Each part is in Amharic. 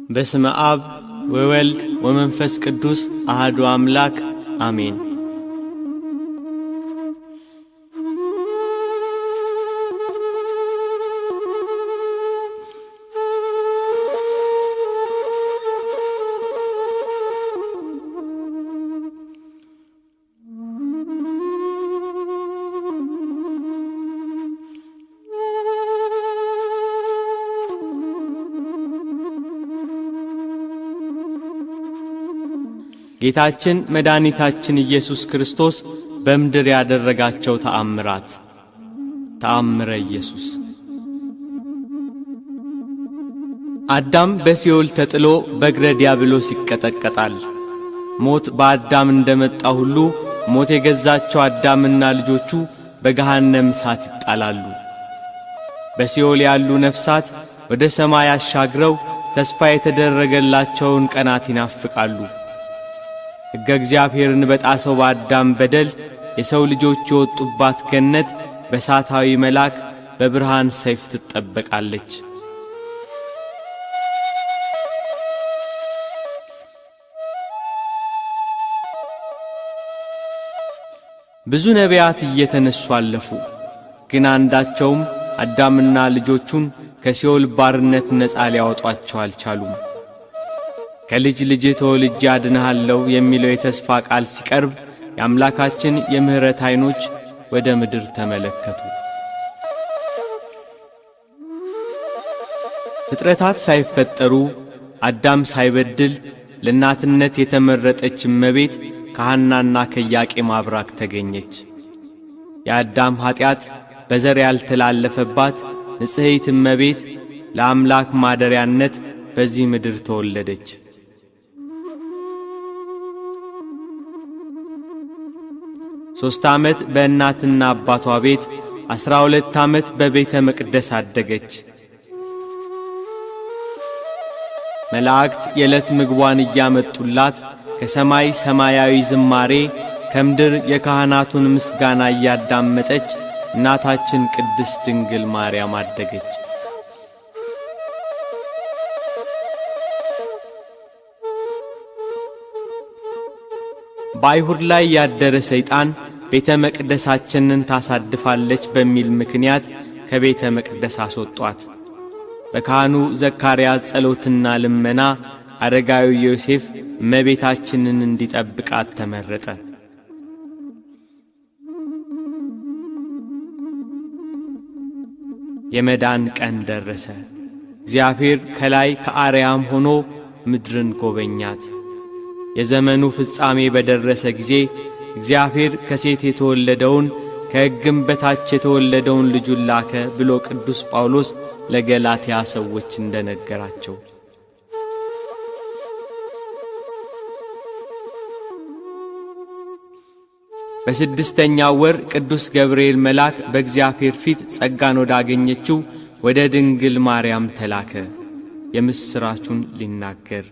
በስመ አብ ወወልድ ወመንፈስ ቅዱስ አሐዱ አምላክ አሜን። ጌታችን መድኃኒታችን ኢየሱስ ክርስቶስ በምድር ያደረጋቸው ተአምራት። ተአምረ ኢየሱስ። አዳም በሲኦል ተጥሎ በእግረ ዲያብሎስ ይቀጠቀጣል። ሞት በአዳም እንደመጣ ሁሉ ሞት የገዛቸው አዳምና ልጆቹ በገሃነም እሳት ይጣላሉ። በሲኦል ያሉ ነፍሳት ወደ ሰማይ አሻግረው ተስፋ የተደረገላቸውን ቀናት ይናፍቃሉ። ሕገ እግዚአብሔርን በጣሰው በአዳም በደል የሰው ልጆች የወጡባት ገነት በእሳታዊ መልአክ በብርሃን ሰይፍ ትጠበቃለች። ብዙ ነቢያት እየተነሱ አለፉ፣ ግን አንዳቸውም አዳምና ልጆቹን ከሲኦል ባርነት ነፃ ሊያወጧቸው አልቻሉም። ከልጅ ልጅ ተወልጄ አድንሃለሁ የሚለው የተስፋ ቃል ሲቀርብ የአምላካችን የምህረት ዓይኖች ወደ ምድር ተመለከቱ። ፍጥረታት ሳይፈጠሩ አዳም ሳይበድል ለእናትነት የተመረጠች እመቤት ከሐናና ከኢያቄም አብራክ ተገኘች። የአዳም ኀጢአት በዘር ያልተላለፈባት ንጽሕት እመቤት ለአምላክ ማደሪያነት በዚህ ምድር ተወለደች። 3 ዓመት በእናትና አባቷ ቤት 12 ዓመት በቤተ መቅደስ አደገች። መላእክት የዕለት ምግቧን እያመጡላት ከሰማይ ሰማያዊ ዝማሬ ከምድር የካህናቱን ምስጋና እያዳመጠች እናታችን ቅድስት ድንግል ማርያም አደገች። በአይሁድ ላይ ያደረ ሰይጣን ቤተ መቅደሳችንን ታሳድፋለች በሚል ምክንያት ከቤተ መቅደስ አስወጧት። በካህኑ ዘካርያስ ጸሎትና ልመና አረጋዊ ዮሴፍ እመቤታችንን እንዲጠብቃት ተመረጠ። የመዳን ቀን ደረሰ። እግዚአብሔር ከላይ ከአርያም ሆኖ ምድርን ጎበኛት። የዘመኑ ፍጻሜ በደረሰ ጊዜ እግዚአብሔር ከሴት የተወለደውን ከሕግም በታች የተወለደውን ልጁን ላከ ብሎ ቅዱስ ጳውሎስ ለገላትያ ሰዎች እንደነገራቸው በስድስተኛው ወር ቅዱስ ገብርኤል መልአክ በእግዚአብሔር ፊት ጸጋን ወዳገኘችው ወደ ድንግል ማርያም ተላከ፣ የምሥራቹን ሊናገር።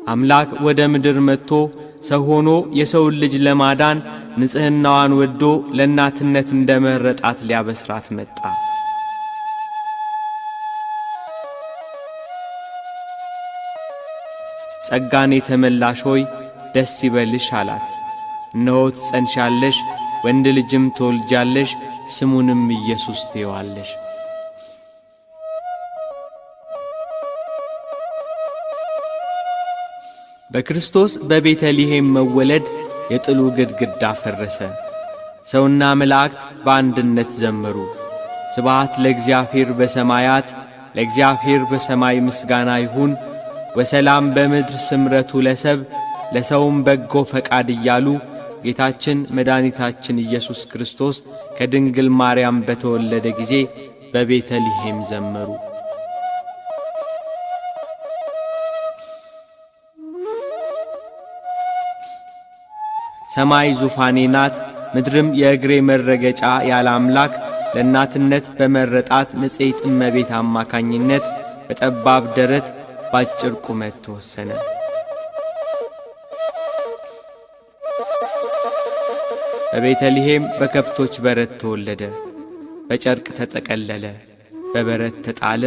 አምላክ ወደ ምድር መጥቶ ሰው ሆኖ የሰውን ልጅ ለማዳን ንጽሕናዋን ወዶ ለእናትነት እንደመረጣት ሊያበስራት መጣ። ጸጋን የተመላሽ ሆይ ደስ ይበልሽ አላት። እነሆ ትጸንሻለሽ፣ ወንድ ልጅም ትወልጃለሽ፣ ስሙንም ኢየሱስ ትዪዋለሽ። በክርስቶስ በቤተልሔም መወለድ የጥሉ ግድግዳ ፈረሰ። ሰውና መላእክት በአንድነት ዘመሩ። ስብሐት ለእግዚአብሔር በሰማያት፣ ለእግዚአብሔር በሰማይ ምስጋና ይሁን፣ ወሰላም በምድር ስምረቱ ለሰብ፣ ለሰውም በጎ ፈቃድ እያሉ ጌታችን መድኃኒታችን ኢየሱስ ክርስቶስ ከድንግል ማርያም በተወለደ ጊዜ በቤተልሔም ዘመሩ። ሰማይ ዙፋኔ ናት፣ ምድርም የእግሬ መረገጫ ያለ አምላክ ለእናትነት በመረጣት ንጽሕት እመቤት አማካኝነት በጠባብ ደረት ባጭር ቁመት ተወሰነ። በቤተልሔም በከብቶች በረት ተወለደ። በጨርቅ ተጠቀለለ፣ በበረት ተጣለ።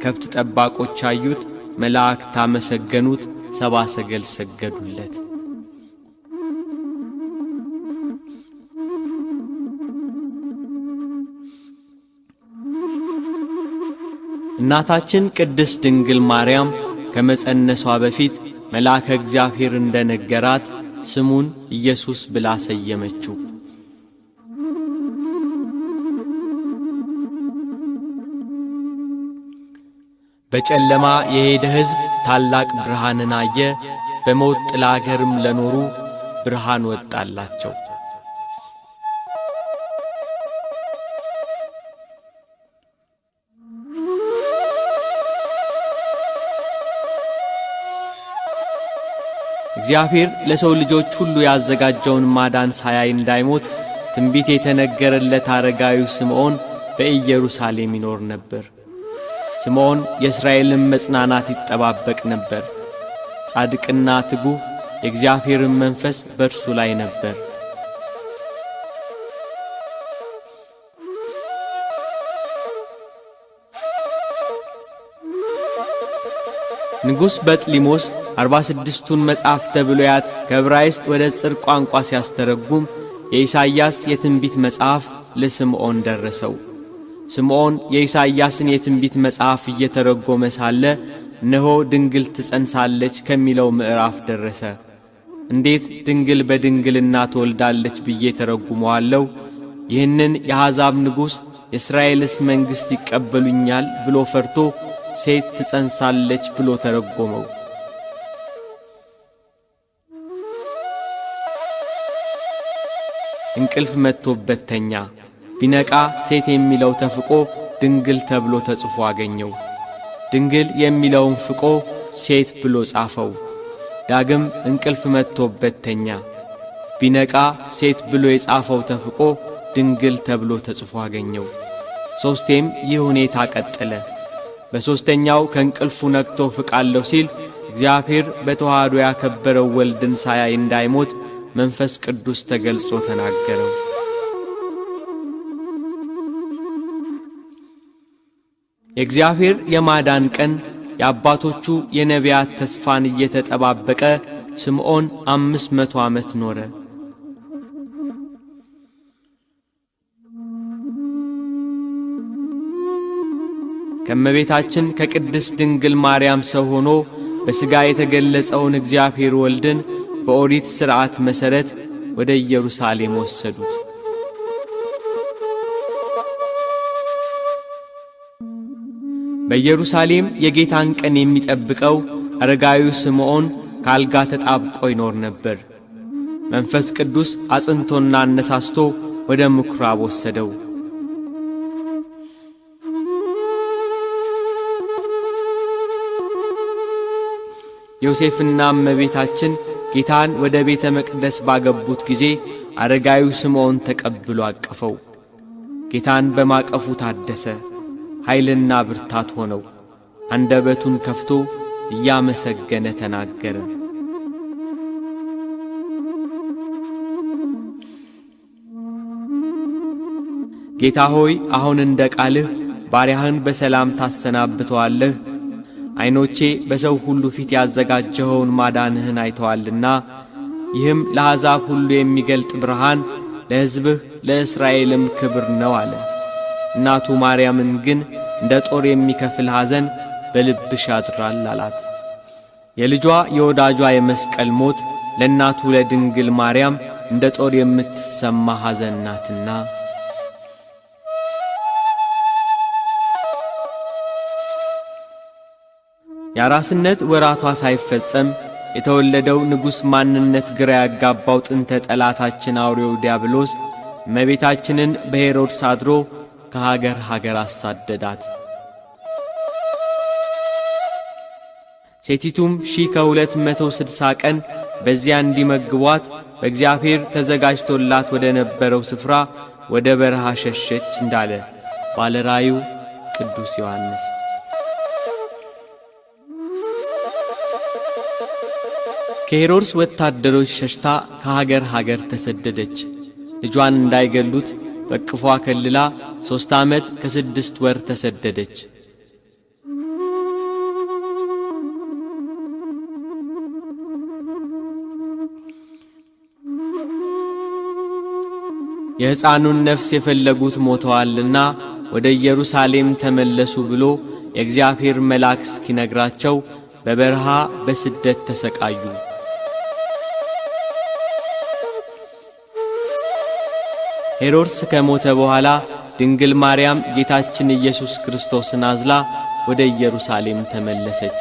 ከብት ጠባቆች አዩት፣ መላእክት አመሰገኑት፣ ሰብአ ሰገል ሰገዱለት። እናታችን ቅድስት ድንግል ማርያም ከመጸነሷ በፊት መልአከ እግዚአብሔር እንደነገራት ስሙን ኢየሱስ ብላ ሰየመችው። በጨለማ የሄደ ሕዝብ ታላቅ ብርሃንን አየ፣ በሞት ጥላ አገርም ለኖሩ ብርሃን ወጣላቸው። እግዚአብሔር ለሰው ልጆች ሁሉ ያዘጋጀውን ማዳን ሳያይ እንዳይሞት ትንቢት የተነገረለት አረጋዊው ስምዖን በኢየሩሳሌም ይኖር ነበር። ስምዖን የእስራኤልን መጽናናት ይጠባበቅ ነበር። ጻድቅና ትጉህ የእግዚአብሔርን መንፈስ በእርሱ ላይ ነበር። ንጉሥ በጥሊሞስ 46ቱን መጻሕፍተ ብሉያት ከዕብራይስጥ ወደ ጽር ቋንቋ ሲያስተረጉም የኢሳይያስ የትንቢት መጽሐፍ ለስምዖን ደረሰው። ስምዖን የኢሳይያስን የትንቢት መጽሐፍ እየተረጎመ ሳለ እነሆ ድንግል ትጸንሳለች ከሚለው ምዕራፍ ደረሰ። እንዴት ድንግል በድንግልና ትወልዳለች ብዬ ተረጉመዋለሁ? ይህንን የአሕዛብ ንጉሥ የእስራኤልስ መንግሥት ይቀበሉኛል ብሎ ፈርቶ ሴት ትጸንሳለች ብሎ ተረጎመው። እንቅልፍ መጥቶበት ተኛ። ቢነቃ ሴት የሚለው ተፍቆ ድንግል ተብሎ ተጽፎ አገኘው። ድንግል የሚለውን ፍቆ ሴት ብሎ ጻፈው። ዳግም እንቅልፍ መጥቶበት ተኛ። ቢነቃ ሴት ብሎ የጻፈው ተፍቆ ድንግል ተብሎ ተጽፎ አገኘው። ሦስቴም ይህ ሁኔታ ቀጠለ። በሦስተኛው ከእንቅልፉ ነቅቶ ፍቃለሁ ሲል እግዚአብሔር በተዋህዶ ያከበረው ወልድን ሳያይ እንዳይሞት መንፈስ ቅዱስ ተገልጾ ተናገረው። የእግዚአብሔር የማዳን ቀን የአባቶቹ የነቢያት ተስፋን እየተጠባበቀ ስምዖን 500 ዓመት ኖረ። ከእመቤታችን ከቅድስት ድንግል ማርያም ሰው ሆኖ በሥጋ የተገለጸውን እግዚአብሔር ወልድን በኦሪት ሥርዓት መሠረት ወደ ኢየሩሳሌም ወሰዱት። በኢየሩሳሌም የጌታን ቀን የሚጠብቀው አረጋዊው ስምዖን ካልጋ ተጣብቆ ይኖር ነበር። መንፈስ ቅዱስ አጽንቶና አነሳስቶ ወደ ምኵራብ ወሰደው። ዮሴፍና እመቤታችን ጌታን ወደ ቤተ መቅደስ ባገቡት ጊዜ አረጋዊው ስምዖን ተቀብሎ አቀፈው። ጌታን በማቀፉ ታደሰ፣ ኃይልና ብርታት ሆነው። አንደበቱን ከፍቶ እያመሰገነ ተናገረ። ጌታ ሆይ አሁን እንደ ቃልህ ባሪያህን በሰላም ታሰናብተዋለህ። ዓይኖቼ በሰው ሁሉ ፊት ያዘጋጀኸውን ማዳንህን አይተዋልና ይህም ለአሕዛብ ሁሉ የሚገልጥ ብርሃን ለሕዝብህ ለእስራኤልም ክብር ነው አለ። እናቱ ማርያምን ግን እንደ ጦር የሚከፍል ሐዘን በልብሽ ያድራል አላት። የልጇ የወዳጇ የመስቀል ሞት ለእናቱ ለድንግል ማርያም እንደ ጦር የምትሰማ ሐዘን ናትና የአራስነት ወራቷ ሳይፈጸም የተወለደው ንጉሥ ማንነት ግራ ያጋባው ጥንተ ጠላታችን አውሬው ዲያብሎስ እመቤታችንን በሄሮድስ አድሮ ከሀገር ሀገር አሳደዳት። ሴቲቱም 1260 ቀን በዚያ እንዲመግቧት በእግዚአብሔር ተዘጋጅቶላት ወደ ነበረው ስፍራ ወደ በረሃ ሸሸች እንዳለ ባለ ራእዩ ቅዱስ ዮሐንስ። ከሄሮድስ ወታደሮች ሸሽታ ከሀገር ሀገር ተሰደደች። ልጇን እንዳይገሉት በቅፏ ከልላ 3 ዓመት ከ6 ወር ተሰደደች። የሕፃኑን ነፍስ የፈለጉት ሞተዋልና ወደ ኢየሩሳሌም ተመለሱ ብሎ የእግዚአብሔር መልአክ እስኪነግራቸው በበረሃ በስደት ተሰቃዩ። ሄሮድስ ከሞተ በኋላ ድንግል ማርያም ጌታችን ኢየሱስ ክርስቶስን አዝላ ወደ ኢየሩሳሌም ተመለሰች።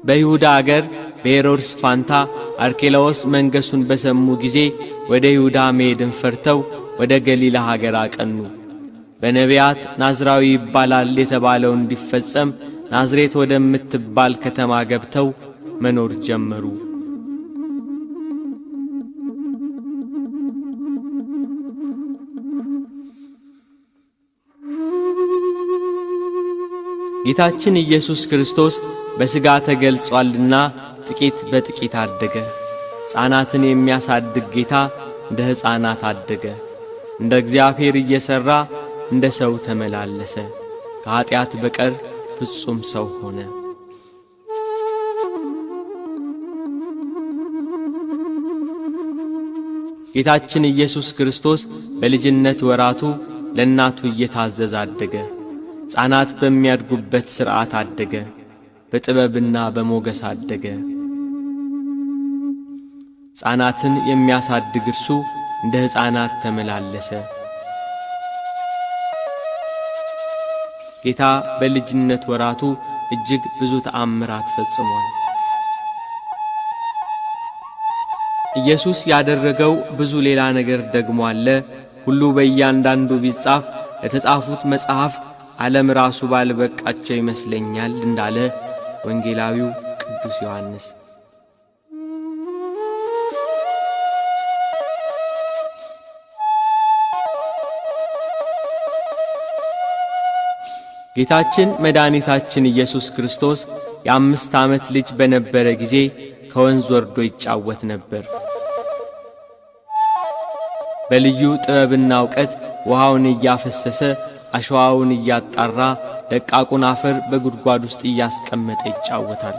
በይሁዳ አገር በሄሮድስ ፋንታ አርኬላዎስ መንገሱን በሰሙ ጊዜ ወደ ይሁዳ መሄድን ፈርተው ወደ ገሊላ ሀገር አቀኑ። በነቢያት ናዝራዊ ይባላል የተባለው እንዲፈጸም ናዝሬት ወደምትባል ከተማ ገብተው መኖር ጀመሩ። ጌታችን ኢየሱስ ክርስቶስ በሥጋ ተገልጿልና ጥቂት በጥቂት አደገ። ሕፃናትን የሚያሳድግ ጌታ እንደ ሕፃናት አደገ። እንደ እግዚአብሔር እየሠራ እንደ ሰው ተመላለሰ። ከኀጢአት በቀር ፍጹም ሰው ሆነ። ጌታችን ኢየሱስ ክርስቶስ በልጅነት ወራቱ ለእናቱ እየታዘዘ አደገ። ሕፃናት በሚያድጉበት ሥርዓት አደገ። በጥበብና በሞገስ አደገ። ሕፃናትን የሚያሳድግ እርሱ እንደ ሕፃናት ተመላለሰ። ጌታ በልጅነት ወራቱ እጅግ ብዙ ተአምራት ፈጽሟል። ኢየሱስ ያደረገው ብዙ ሌላ ነገር ደግሞ አለ። ሁሉ በእያንዳንዱ ቢጻፍ ለተጻፉት መጻሕፍት ዓለም ራሱ ባልበቃቸው ይመስለኛል እንዳለ ወንጌላዊው ቅዱስ ዮሐንስ። ጌታችን መድኃኒታችን ኢየሱስ ክርስቶስ የ5 ዓመት ልጅ በነበረ ጊዜ ከወንዝ ወርዶ ይጫወት ነበር። በልዩ ጥበብና ዕውቀት ውሃውን እያፈሰሰ አሸዋውን እያጣራ ደቃቁን አፈር በጉድጓድ ውስጥ እያስቀመጠ ይጫወታል።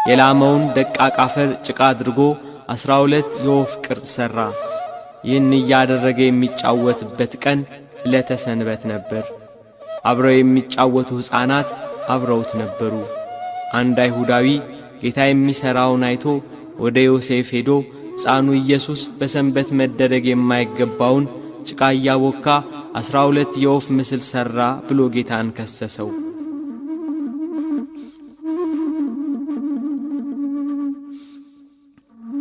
የላመውን ደቃቅ አፈር ጭቃ አድርጎ 12 የወፍ ቅርጽ ሠራ። ይህን እያደረገ የሚጫወትበት ቀን ዕለተ ሰንበት ነበር። አብረው የሚጫወቱ ሕፃናት አብረውት ነበሩ። አንድ አይሁዳዊ ጌታ የሚሠራውን አይቶ ወደ ዮሴፍ ሄዶ ሕፃኑ ኢየሱስ በሰንበት መደረግ የማይገባውን ጭቃ እያቦካ 12 የወፍ ምስል ሠራ ብሎ ጌታን ከሰሰው።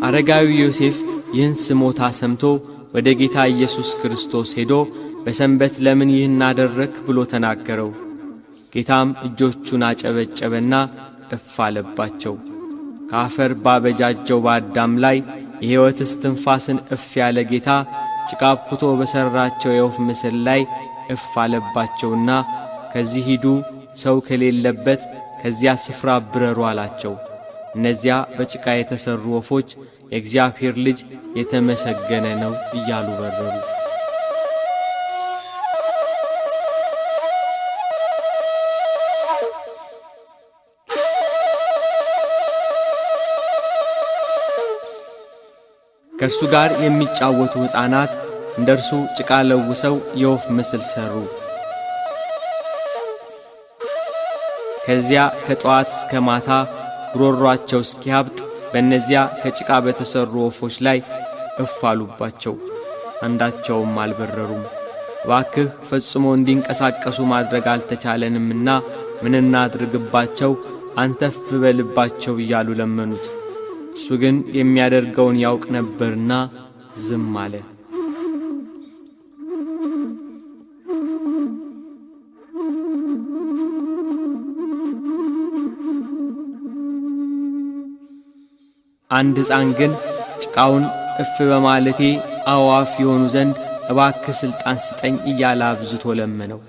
አረጋዊ ዮሴፍ ይህን ስሞታ ሰምቶ ወደ ጌታ ኢየሱስ ክርስቶስ ሄዶ በሰንበት ለምን ይህን አደረክ ብሎ ተናገረው። ጌታም እጆቹን አጨበጨበና እፍ አለባቸው። ከአፈር ባበጃጀው በአዳም ላይ የሕይወት እስትንፋስን እፍ ያለ ጌታ ጭቃ አብኩቶ በሠራቸው የወፍ ምስል ላይ እፍ አለባቸውና ከዚህ ሂዱ፣ ሰው ከሌለበት ከዚያ ስፍራ ብረሩ አላቸው። እነዚያ በጭቃ የተሠሩ ወፎች የእግዚአብሔር ልጅ የተመሰገነ ነው እያሉ በረሩ። ከእርሱ ጋር የሚጫወቱ ሕፃናት እንደ እርሱ ጭቃ ለውሰው የወፍ ምስል ሠሩ። ከዚያ ከጠዋት እስከ ማታ ጉሮሯቸው እስኪያብጥ በእነዚያ ከጭቃ በተሠሩ ወፎች ላይ እፍ አሉባቸው። አንዳቸውም አልበረሩም። እባክህ ፈጽሞ እንዲንቀሳቀሱ ማድረግ አልተቻለንምና ምን እናድርግባቸው? አንተ እፍ በልባቸው እያሉ ለመኑት። እሱ ግን የሚያደርገውን ያውቅ ነበርና ዝም አለ። አንድ ሕፃን ግን ጭቃውን እፍ በማለቴ አዕዋፍ የሆኑ ዘንድ እባክህ ሥልጣን ስጠኝ እያለ አብዝቶ ለመነው።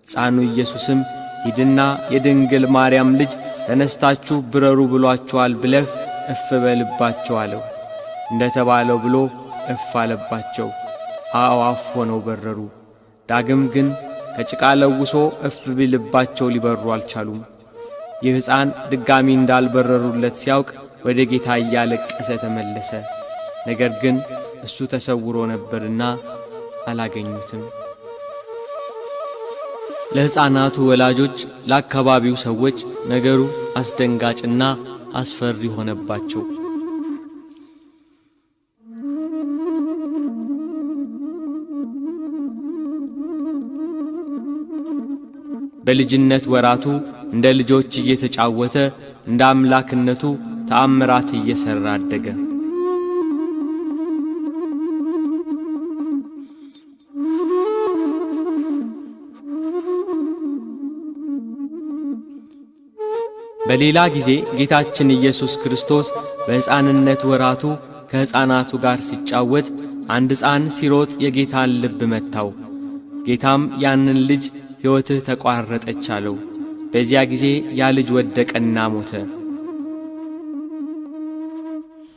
ሕፃኑ ኢየሱስም ሂድና የድንግል ማርያም ልጅ ተነስታችሁ ብረሩ ብሏችኋል ብለህ እፍ በልባቸው አለው። እንደ ተባለው ብሎ እፍ አለባቸው። አዕዋፍ ሆነው በረሩ። ዳግም ግን ከጭቃ ለውሶ እፍ ቢልባቸው ሊበሩ አልቻሉም። ይህ ሕፃን ድጋሚ እንዳልበረሩለት ሲያውቅ ወደ ጌታ እያለቀሰ ተመለሰ። ነገር ግን እሱ ተሰውሮ ነበርና አላገኙትም። ለሕፃናቱ ወላጆች፣ ለአካባቢው ሰዎች ነገሩ አስደንጋጭና አስፈሪ ሆነባቸው። በልጅነት ወራቱ እንደ ልጆች እየተጫወተ እንደ አምላክነቱ ተአምራት እየሰራ አደገ። በሌላ ጊዜ ጌታችን ኢየሱስ ክርስቶስ በሕፃንነት ወራቱ ከሕፃናቱ ጋር ሲጫወት አንድ ሕፃን ሲሮጥ የጌታን ልብ መታው። ጌታም ያንን ልጅ ሕይወትህ ተቋረጠች አለው። በዚያ ጊዜ ያ ልጅ ወደቀና ሞተ።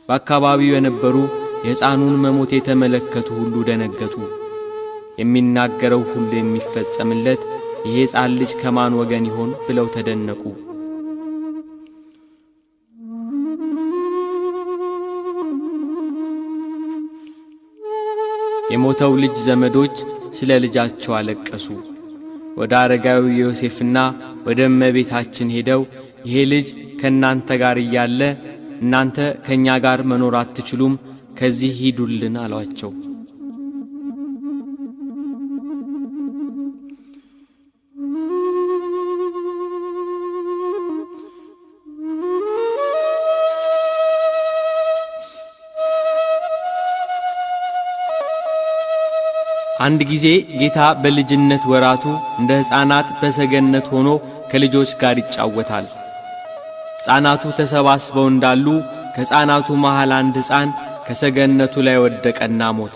በአካባቢው የነበሩ የሕፃኑን መሞት የተመለከቱ ሁሉ ደነገጡ። የሚናገረው ሁሉ የሚፈጸምለት ይሄ ሕፃን ልጅ ከማን ወገን ይሆን ብለው ተደነቁ። የሞተው ልጅ ዘመዶች ስለ ልጃቸው አለቀሱ። ወደ አረጋዊው ዮሴፍና ወደ እመቤታችን ሄደው ይሄ ልጅ ከእናንተ ጋር እያለ እናንተ ከእኛ ጋር መኖር አትችሉም፣ ከዚህ ሂዱልን አሏቸው። አንድ ጊዜ ጌታ በልጅነት ወራቱ እንደ ሕፃናት በሰገነት ሆኖ ከልጆች ጋር ይጫወታል። ሕፃናቱ ተሰባስበው እንዳሉ ከሕፃናቱ መሃል አንድ ሕፃን ከሰገነቱ ላይ ወደቀና ሞተ።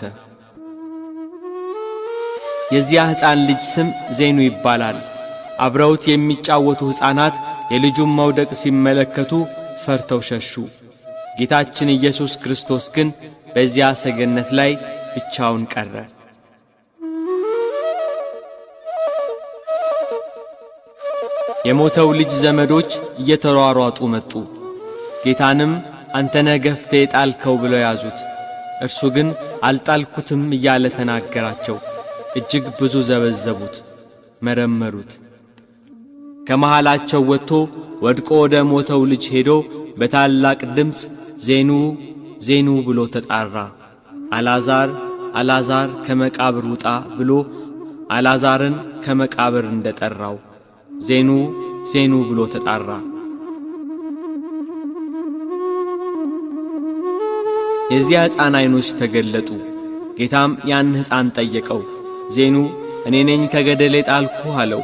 የዚያ ሕፃን ልጅ ስም ዜኑ ይባላል። አብረውት የሚጫወቱ ሕፃናት የልጁን መውደቅ ሲመለከቱ ፈርተው ሸሹ። ጌታችን ኢየሱስ ክርስቶስ ግን በዚያ ሰገነት ላይ ብቻውን ቀረ። የሞተው ልጅ ዘመዶች እየተሯሯጡ መጡ። ጌታንም አንተ ነህ ገፍተህ የጣልከው ብለው ያዙት። እርሱ ግን አልጣልኩትም እያለ ተናገራቸው። እጅግ ብዙ ዘበዘቡት፣ መረመሩት። ከመሃላቸው ወጥቶ ወድቆ ወደ ሞተው ልጅ ሄዶ በታላቅ ድምፅ ዜኑ ዜኑ ብሎ ተጣራ። አልዓዛር አልዓዛር ከመቃብር ውጣ ብሎ አልዓዛርን ከመቃብር እንደጠራው ዜኑ ዜኑ ብሎ ተጣራ። የዚያ ሕፃን ዓይኖች ተገለጡ። ጌታም ያን ሕፃን ጠየቀው። ዜኑ እኔ ነኝ ከገደል የጣልኩህ አለው።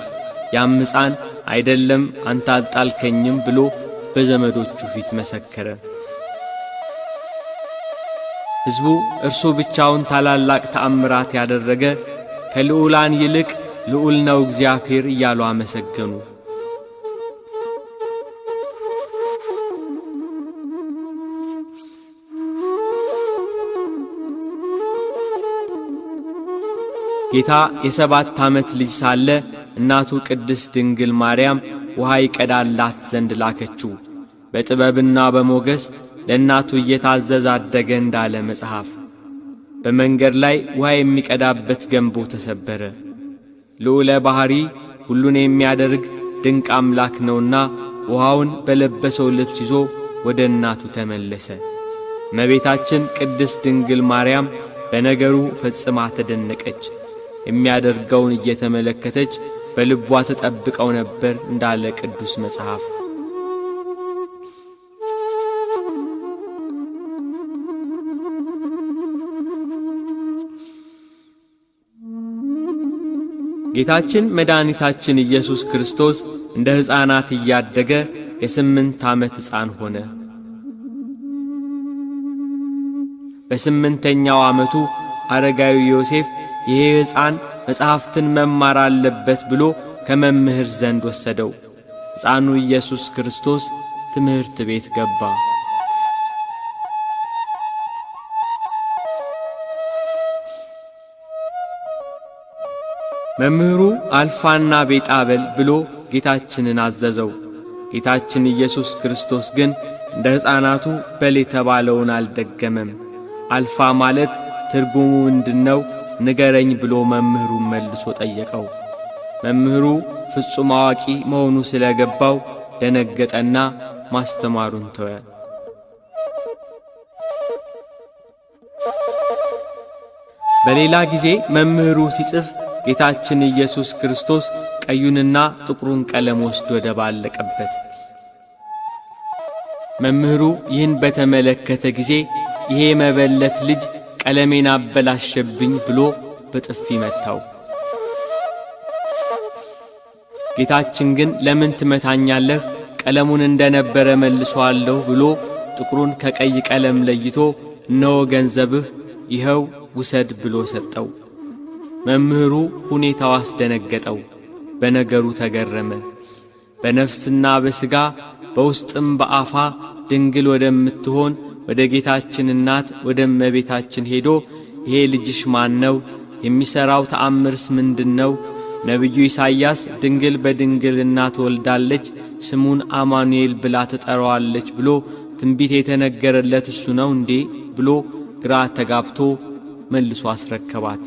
ያም ሕፃን አይደለም አንተ አልጣልከኝም ብሎ በዘመዶቹ ፊት መሰከረ። ሕዝቡ እርሱ ብቻውን ታላላቅ ተአምራት ያደረገ ከልዑላን ይልቅ ልዑል ነው እግዚአብሔር እያሉ አመሰገኑ። ጌታ የ7 ዓመት ልጅ ሳለ እናቱ ቅድስት ድንግል ማርያም ውሃ ይቀዳላት ዘንድ ላከችው። በጥበብና በሞገስ ለእናቱ እየታዘዘ አደገ እንዳለ መጽሐፍ። በመንገድ ላይ ውሃ የሚቀዳበት ገንቦ ተሰበረ። ልዑለ ባሕሪ ሁሉን የሚያደርግ ድንቅ አምላክ ነውና ውሃውን በለበሰው ልብስ ይዞ ወደ እናቱ ተመለሰ። እመቤታችን ቅድስት ድንግል ማርያም በነገሩ ፈጽማ ተደነቀች። የሚያደርገውን እየተመለከተች በልቧ ተጠብቀው ነበር እንዳለ ቅዱስ መጽሐፍ። ጌታችን መድኃኒታችን ኢየሱስ ክርስቶስ እንደ ሕፃናት እያደገ የ8 ዓመት ሕፃን ሆነ። በ8ኛው ዓመቱ አረጋዊ ዮሴፍ ይሄ ሕፃን መጽሐፍትን መማር አለበት ብሎ ከመምህር ዘንድ ወሰደው። ሕፃኑ ኢየሱስ ክርስቶስ ትምህርት ቤት ገባ። መምህሩ አልፋና ቤጣ በል ብሎ ጌታችንን አዘዘው። ጌታችን ኢየሱስ ክርስቶስ ግን እንደ ሕፃናቱ በል የተባለውን አልደገመም። አልፋ ማለት ትርጉሙ ምንድነው ንገረኝ ብሎ መምህሩን መልሶ ጠየቀው። መምህሩ ፍጹም አዋቂ መሆኑ ስለገባው ደነገጠና ማስተማሩን ተወ። በሌላ ጊዜ መምህሩ ሲጽፍ ጌታችን ኢየሱስ ክርስቶስ ቀዩንና ጥቁሩን ቀለም ወስዶ ደባለቀበት። መምህሩ ይህን በተመለከተ ጊዜ ይሄ መበለት ልጅ ቀለሜን አበላሸብኝ ብሎ በጥፊ መታው። ጌታችን ግን ለምን ትመታኛለህ? ቀለሙን እንደነበረ መልሶአለሁ ብሎ ጥቁሩን ከቀይ ቀለም ለይቶ እነሆ ገንዘብህ ይኸው ውሰድ ብሎ ሰጠው። መምህሩ ሁኔታው አስደነገጠው፣ በነገሩ ተገረመ። በነፍስና በሥጋ በውስጥም በአፋ ድንግል ወደምትሆን ወደ ጌታችን እናት ወደ እመቤታችን ሄዶ ይሄ ልጅሽ ማን ነው? የሚሠራው ተአምርስ ምንድነው? ነቢዩ ኢሳይያስ ድንግል በድንግልና ትወልዳለች፣ ስሙን አማኑኤል ብላ ትጠራዋለች ብሎ ትንቢት የተነገረለት እሱ ነው እንዴ? ብሎ ግራ ተጋብቶ መልሶ አስረከባት።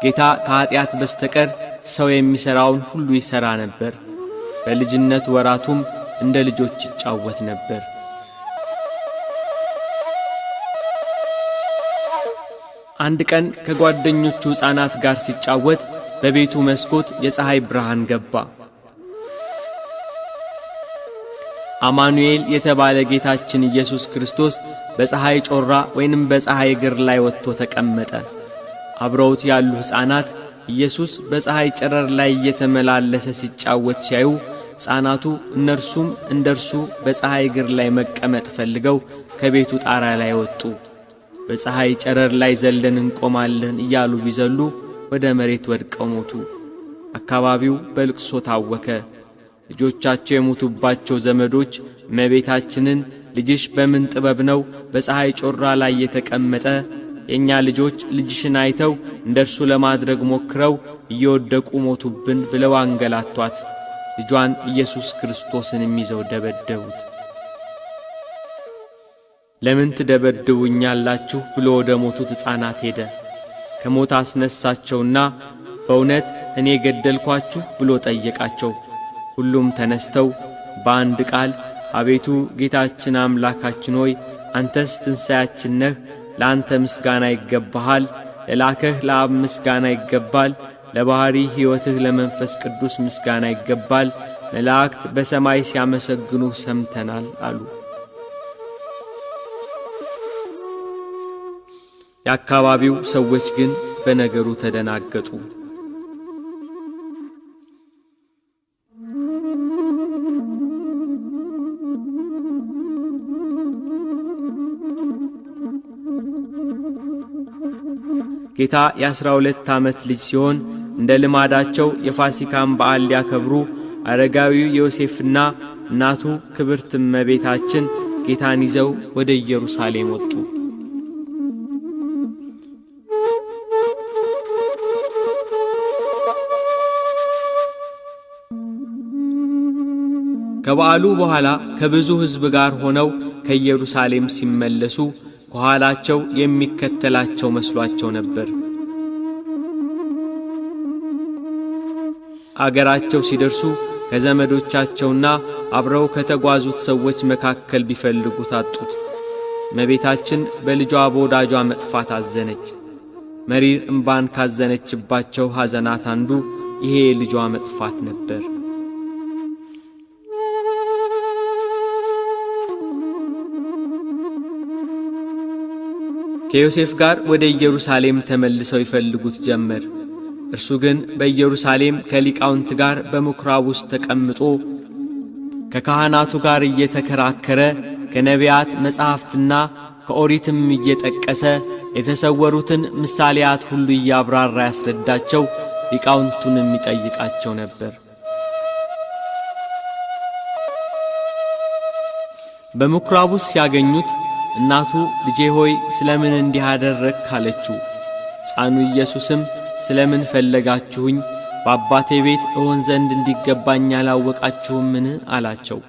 ጌታ ከኃጢአት በስተቀር ሰው የሚሠራውን ሁሉ ይሠራ ነበር። በልጅነት ወራቱም እንደ ልጆች ይጫወት ነበር። አንድ ቀን ከጓደኞቹ ሕፃናት ጋር ሲጫወት በቤቱ መስኮት የፀሐይ ብርሃን ገባ። አማኑኤል የተባለ ጌታችን ኢየሱስ ክርስቶስ በፀሐይ ጮራ ወይንም በፀሐይ እግር ላይ ወጥቶ ተቀመጠ። አብረውት ያሉ ሕፃናት ኢየሱስ በፀሐይ ጨረር ላይ እየተመላለሰ ሲጫወት ሲያዩ ሕፃናቱ እነርሱም እንደርሱ በፀሐይ እግር ላይ መቀመጥ ፈልገው ከቤቱ ጣራ ላይ ወጡ። በፀሐይ ጨረር ላይ ዘለን እንቆማለን እያሉ ቢዘሉ ወደ መሬት ወድቀው ሞቱ። አካባቢው በልቅሶ ታወከ። ልጆቻቸው የሞቱባቸው ዘመዶች እመቤታችንን ልጅሽ በምን ጥበብ ነው በፀሐይ ጮራ ላይ የተቀመጠ? የኛ ልጆች ልጅሽን አይተው እንደርሱ ለማድረግ ሞክረው እየወደቁ ሞቱብን ብለው አንገላቷት። ልጇን ኢየሱስ ክርስቶስንም ይዘው ደበደቡት። ለምን ትደበድቡኛላችሁ ብሎ ወደ ሞቱት ሕፃናት ሄደ። ከሞት አስነሳቸውና በእውነት እኔ ገደልኳችሁ ብሎ ጠየቃቸው። ሁሉም ተነስተው በአንድ ቃል አቤቱ ጌታችን አምላካችን ሆይ አንተስ ትንሣኤያችን ነህ፣ ለአንተ ምስጋና ይገባሃል፣ ለላከህ ለአብ ምስጋና ይገባል፣ ለባሕሪ ሕይወትህ ለመንፈስ ቅዱስ ምስጋና ይገባል፣ መላእክት በሰማይ ሲያመሰግኑህ ሰምተናል አሉ። የአካባቢው ሰዎች ግን በነገሩ ተደናገጡ። ጌታ የ12 ዓመት ልጅ ሲሆን እንደ ልማዳቸው የፋሲካን በዓል ሊያከብሩ አረጋዊው ዮሴፍና እናቱ ክብርት እመቤታችን ጌታን ይዘው ወደ ኢየሩሳሌም ወጡ። ከበዓሉ በኋላ ከብዙ ሕዝብ ጋር ሆነው ከኢየሩሳሌም ሲመለሱ ከኋላቸው የሚከተላቸው መስሏቸው ነበር። አገራቸው ሲደርሱ ከዘመዶቻቸውና አብረው ከተጓዙት ሰዎች መካከል ቢፈልጉት አጡት። እመቤታችን በልጇ በወዳጇ መጥፋት አዘነች። መሪር እምባን ካዘነችባቸው ሐዘናት አንዱ ይሄ ልጇ መጥፋት ነበር። ከዮሴፍ ጋር ወደ ኢየሩሳሌም ተመልሰው ይፈልጉት ጀመር። እርሱ ግን በኢየሩሳሌም ከሊቃውንት ጋር በምኵራብ ውስጥ ተቀምጦ ከካህናቱ ጋር እየተከራከረ ከነቢያት መጻሕፍትና ከኦሪትም እየጠቀሰ የተሰወሩትን ምሳሌያት ሁሉ እያብራራ ያስረዳቸው፣ ሊቃውንቱንም ይጠይቃቸው ነበር። በምኵራቡ ሲያገኙት እናቱ ልጄ ሆይ ስለምን እንዲህ አደረግክ አለችው። ሕፃኑ ኢየሱስም ስለምን ፈለጋችሁኝ? በአባቴ ቤት እሆን ዘንድ እንዲገባኝ አላወቃችሁምን? አላቸው።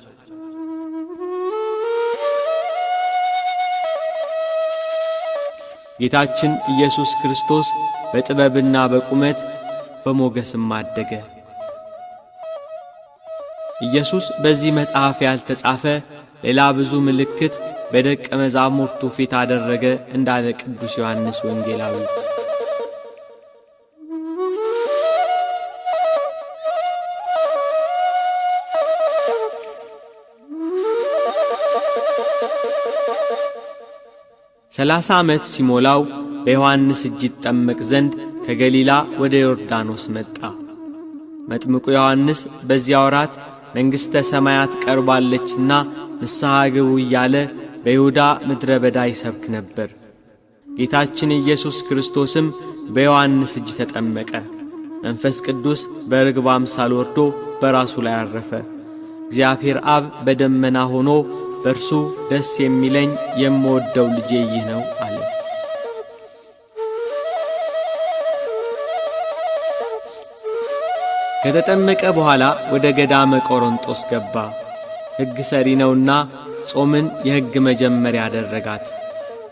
ጌታችን ኢየሱስ ክርስቶስ በጥበብና በቁመት በሞገስም አደገ። ኢየሱስ በዚህ መጽሐፍ ያልተጻፈ ሌላ ብዙ ምልክት በደቀ መዛሙርቱ ፊት አደረገ እንዳለ ቅዱስ ዮሐንስ ወንጌላዊ። ሰላሳ ዓመት ሲሞላው በዮሐንስ እጅ ይጠመቅ ዘንድ ከገሊላ ወደ ዮርዳኖስ መጣ። መጥምቁ ዮሐንስ በዚያ ወራት መንግሥተ ሰማያት ቀርባለችና ንስሐ ግቡ እያለ በይሁዳ ምድረ በዳ ይሰብክ ነበር። ጌታችን ኢየሱስ ክርስቶስም በዮሐንስ እጅ ተጠመቀ። መንፈስ ቅዱስ በርግብ አምሳል ወርዶ በራሱ ላይ አረፈ። እግዚአብሔር አብ በደመና ሆኖ በእርሱ ደስ የሚለኝ የምወደው ልጄ ይህ ነው አለ። ከተጠመቀ በኋላ ወደ ገዳመ ቆሮንጦስ ገባ። ሕግ ሰሪ ነውና ጾምን የሕግ መጀመሪያ አደረጋት።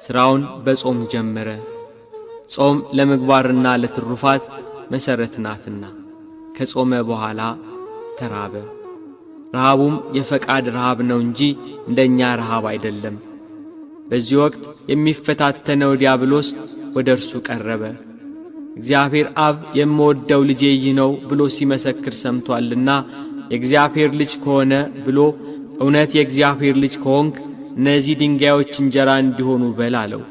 ሥራውን በጾም ጀመረ። ጾም ለምግባርና ለትሩፋት መሠረት ናትና። ከጾመ በኋላ ተራበ። ረሃቡም የፈቃድ ረሃብ ነው እንጂ እንደኛ ረሃብ አይደለም። በዚህ ወቅት የሚፈታተነው ዲያብሎስ ወደ እርሱ ቀረበ። እግዚአብሔር አብ የምወደው ልጄ ይህ ነው ብሎ ሲመሰክር ሰምቶአልና የእግዚአብሔር ልጅ ከሆነ ብሎ እውነት የእግዚአብሔር ልጅ ከሆንክ እነዚህ ድንጋዮች እንጀራ እንዲሆኑ በል አለው።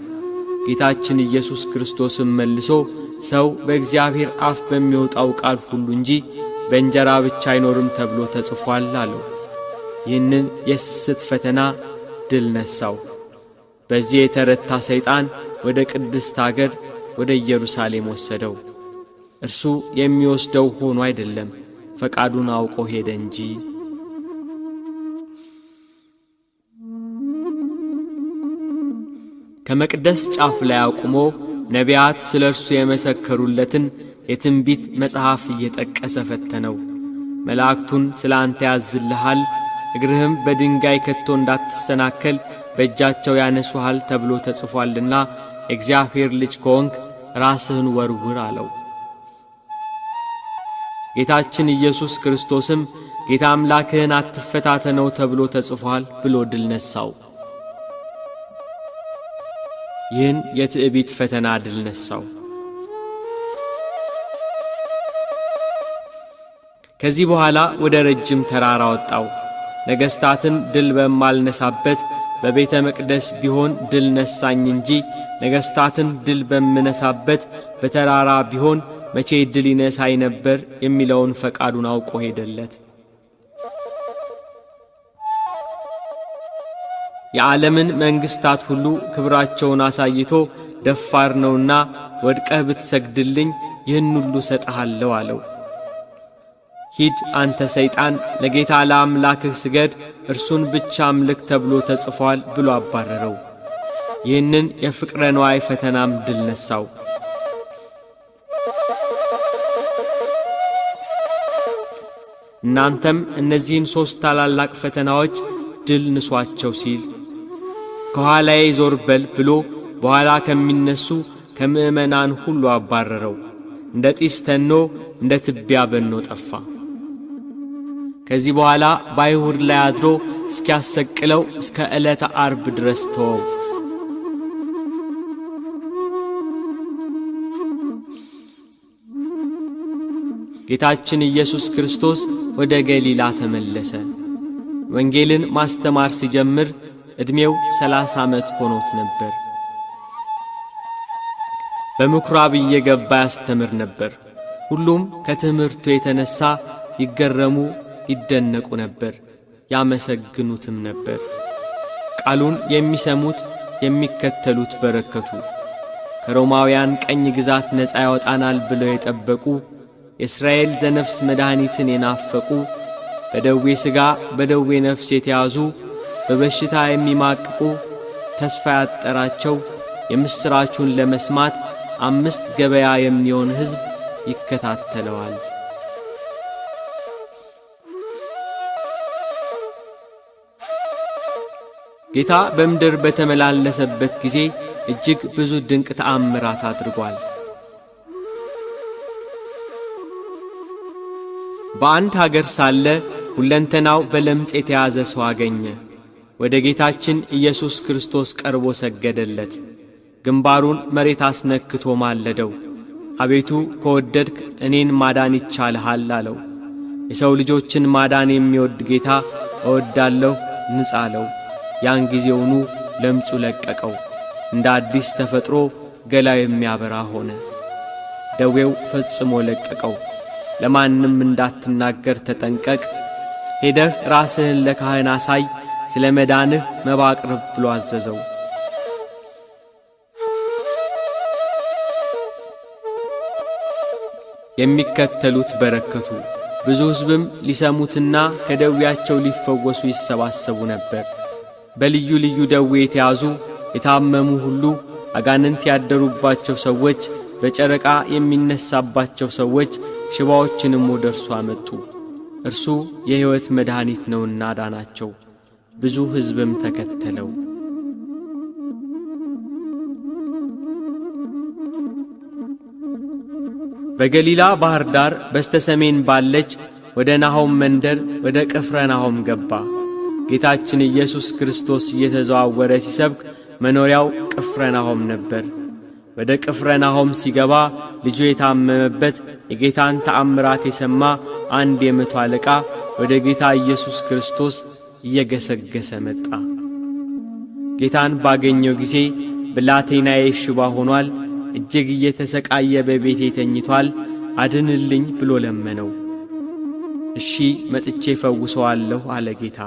ጌታችን ኢየሱስ ክርስቶስም መልሶ ሰው በእግዚአብሔር አፍ በሚወጣው ቃል ሁሉ እንጂ በእንጀራ ብቻ አይኖርም ተብሎ ተጽፏል አለው። ይህንን የስስት ፈተና ድል ነሳው። በዚህ የተረታ ሰይጣን ወደ ቅድስት አገር ወደ ኢየሩሳሌም ወሰደው። እርሱ የሚወስደው ሆኖ አይደለም፣ ፈቃዱን አውቆ ሄደ እንጂ። ከመቅደስ ጫፍ ላይ አቁሞ ነቢያት ስለ እርሱ የመሰከሩለትን የትንቢት መጽሐፍ እየጠቀሰ ፈተነው። መላእክቱን ስለ አንተ ያዝልሃል፣ እግርህም በድንጋይ ከቶ እንዳትሰናከል በእጃቸው ያነሱሃል ተብሎ ተጽፏልና የእግዚአብሔር ልጅ ከሆንክ ራስህን ወርውር አለው። ጌታችን ኢየሱስ ክርስቶስም ጌታ አምላክህን አትፈታተነው ተብሎ ተጽፏል ብሎ ድል ነሳው። ይህን የትዕቢት ፈተና ድል ነሳው። ከዚህ በኋላ ወደ ረጅም ተራራ ወጣው። ነገሥታትን ድል በማልነሳበት በቤተ መቅደስ ቢሆን ድል ነሳኝ እንጂ ነገሥታትን ድል በምነሳበት በተራራ ቢሆን መቼ ድል ይነሳይ ነበር የሚለውን ፈቃዱን አውቆ ሄደለት። የዓለምን መንግሥታት ሁሉ ክብራቸውን አሳይቶ ደፋር ነውና ወድቀህ ብትሰግድልኝ ይህን ሁሉ ሰጠሃለሁ አለው። ሂድ አንተ ሰይጣን፣ ለጌታ ለአምላክህ ስገድ፣ እርሱን ብቻ አምልክ ተብሎ ተጽፏል ብሎ አባረረው። ይህንን የፍቅረ ነዋይ ፈተናም ድል ነሳው። እናንተም እነዚህን 3 ታላላቅ ፈተናዎች ድል ንሷቸው ሲል ከኋላዬ ዞር በል ብሎ በኋላ ከሚነሱ ከምእመናን ሁሉ አባረረው። እንደ ጢስ ተኖ እንደ ትቢያ በኖ ጠፋ። ከዚህ በኋላ በአይሁድ ላይ አድሮ እስኪያሰቅለው እስከ ዕለተ ዓርብ ድረስ ተወው። ጌታችን ኢየሱስ ክርስቶስ ወደ ገሊላ ተመለሰ። ወንጌልን ማስተማር ሲጀምር ዕድሜው 30 ዓመት ሆኖት ነበር። በምኵራብ እየገባ ያስተምር ነበር። ሁሉም ከትምህርቱ የተነሳ ይገረሙ ይደነቁ ነበር፣ ያመሰግኑትም ነበር። ቃሉን የሚሰሙት የሚከተሉት በረከቱ። ከሮማውያን ቀኝ ግዛት ነፃ ያወጣናል ብለው የጠበቁ የእስራኤል ዘነፍስ መድኃኒትን የናፈቁ በደዌ ሥጋ በደዌ ነፍስ የተያዙ በበሽታ የሚማቅቁ ተስፋ ያጠራቸው የምስራቹን ለመስማት 5 ገበያ የሚሆን ሕዝብ ይከታተለዋል። ጌታ በምድር በተመላለሰበት ጊዜ እጅግ ብዙ ድንቅ ተአምራት አድርጓል። በአንድ ሀገር ሳለ ሁለንተናው በለምጽ የተያዘ ሰው አገኘ። ወደ ጌታችን ኢየሱስ ክርስቶስ ቀርቦ ሰገደለት። ግንባሩን መሬት አስነክቶ ማለደው። አቤቱ ከወደድክ እኔን ማዳን ይቻልሃል አለው። የሰው ልጆችን ማዳን የሚወድ ጌታ እወዳለሁ ንጻ አለው። ያን ጊዜውኑ ለምጹ ለቀቀው። እንደ አዲስ ተፈጥሮ ገላው የሚያበራ ሆነ። ደዌው ፈጽሞ ለቀቀው። ለማንም እንዳትናገር ተጠንቀቅ፣ ሄደህ ራስህን ለካህን አሳይ፣ ስለ መዳንህ መባ አቅርብ ብሎ አዘዘው። የሚከተሉት በረከቱ። ብዙ ሕዝብም ሊሰሙትና ከደዌያቸው ሊፈወሱ ይሰባሰቡ ነበር። በልዩ ልዩ ደዌ የተያዙ የታመሙ ሁሉ፣ አጋንንት ያደሩባቸው ሰዎች፣ በጨረቃ የሚነሳባቸው ሰዎች፣ ሽባዎችንም ወደ እርሱ አመጡ። እርሱ የሕይወት መድኃኒት ነውና ዳናቸው። ብዙ ሕዝብም ተከተለው። በገሊላ ባህር ዳር በስተሰሜን ባለች ወደ ናሆም መንደር ወደ ቅፍርናሆም ገባ። ጌታችን ኢየሱስ ክርስቶስ እየተዘዋወረ ሲሰብክ መኖሪያው ቅፍርናሆም ነበር። ወደ ቅፍርናሆም ሲገባ ልጁ የታመመበት የጌታን ተአምራት የሰማ አንድ የመቶ አለቃ ወደ ጌታ ኢየሱስ ክርስቶስ እየገሰገሰ መጣ። ጌታን ባገኘው ጊዜ ብላቴናዬ ሽባ ሆኗል፣ እጅግ እየተሰቃየ በቤቴ ተኝቷል፣ አድንልኝ ብሎ ለመነው። እሺ መጥቼ ፈውሰዋለሁ አለ ጌታ።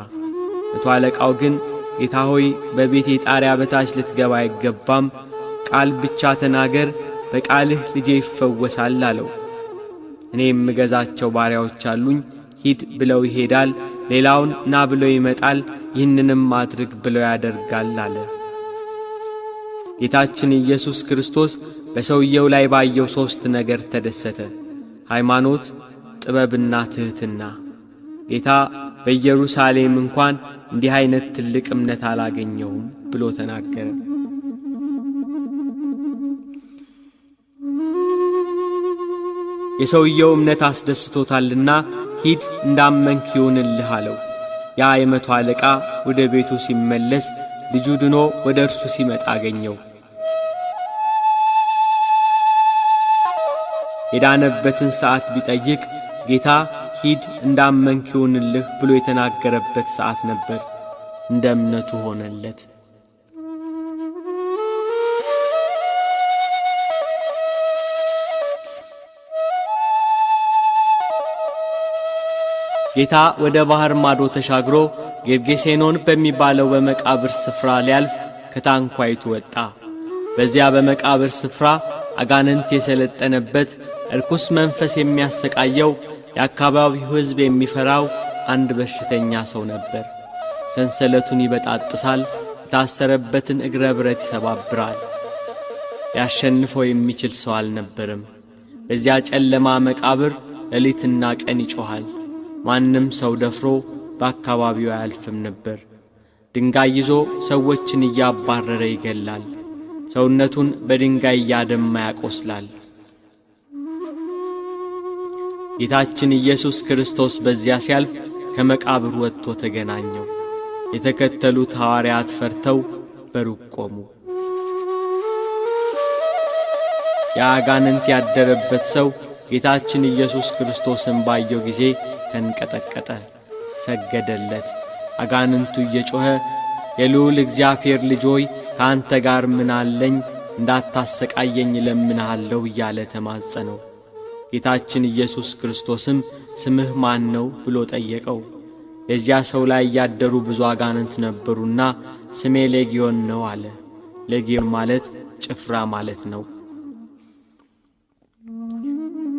መቶ አለቃው ግን ጌታ ሆይ በቤቴ ጣሪያ በታች ልትገባ አይገባም፣ ቃል ብቻ ተናገር፣ በቃልህ ልጄ ይፈወሳል አለው። እኔ የምገዛቸው ባሪያዎች አሉኝ፣ ሂድ ብለው ይሄዳል፣ ሌላውን ና ብለው ይመጣል፣ ይህንንም አድርግ ብለው ያደርጋል አለ። ጌታችን ኢየሱስ ክርስቶስ በሰውየው ላይ ባየው 3 ነገር ተደሰተ፤ ሃይማኖት፣ ጥበብና ትሕትና። ጌታ በኢየሩሳሌም እንኳን እንዲህ አይነት ትልቅ እምነት አላገኘውም ብሎ ተናገረ። የሰውየው እምነት አስደስቶታልና ሂድ እንዳመንክ ይሁንልህ አለው። ያ የመቶ አለቃ ወደ ቤቱ ሲመለስ ልጁ ድኖ ወደ እርሱ ሲመጣ አገኘው። የዳነበትን ሰዓት ቢጠይቅ ጌታ ሂድ እንዳመንክ ይሁንልህ ብሎ የተናገረበት ሰዓት ነበር። እንደ እምነቱ ሆነለት። ጌታ ወደ ባህር ማዶ ተሻግሮ ጌርጌሴኖን በሚባለው በመቃብር ስፍራ ሊያልፍ ከታንኳይቱ ወጣ። በዚያ በመቃብር ስፍራ አጋንንት የሰለጠነበት እርኩስ መንፈስ የሚያሰቃየው የአካባቢው ሕዝብ የሚፈራው አንድ በሽተኛ ሰው ነበር። ሰንሰለቱን ይበጣጥሳል፣ የታሰረበትን እግረ ብረት ይሰባብራል። ያሸንፈው የሚችል ሰው አልነበረም። በዚያ ጨለማ መቃብር ሌሊትና ቀን ይጮኻል። ማንም ሰው ደፍሮ በአካባቢው አያልፍም ነበር። ድንጋይ ይዞ ሰዎችን እያባረረ ይገላል። ሰውነቱን በድንጋይ እያደማ ያቆስላል። ጌታችን ኢየሱስ ክርስቶስ በዚያ ሲያልፍ ከመቃብር ወጥቶ ተገናኘው። የተከተሉት ሐዋርያት ፈርተው በሩቅ ቆሙ። የአጋንንት ያደረበት ሰው ጌታችን ኢየሱስ ክርስቶስን ባየው ጊዜ ተንቀጠቀጠ፣ ሰገደለት። አጋንንቱ እየጮኸ የልዑል እግዚአብሔር ልጅ ሆይ ከአንተ ጋር ምን አለኝ? እንዳታሰቃየኝ እለምንሃለሁ እያለ ተማጸነው። ጌታችን ኢየሱስ ክርስቶስም ስምህ ማን ነው ብሎ ጠየቀው። በዚያ ሰው ላይ ያደሩ ብዙ አጋንንት ነበሩና ስሜ ሌጊዮን ነው አለ። ሌጊዮን ማለት ጭፍራ ማለት ነው።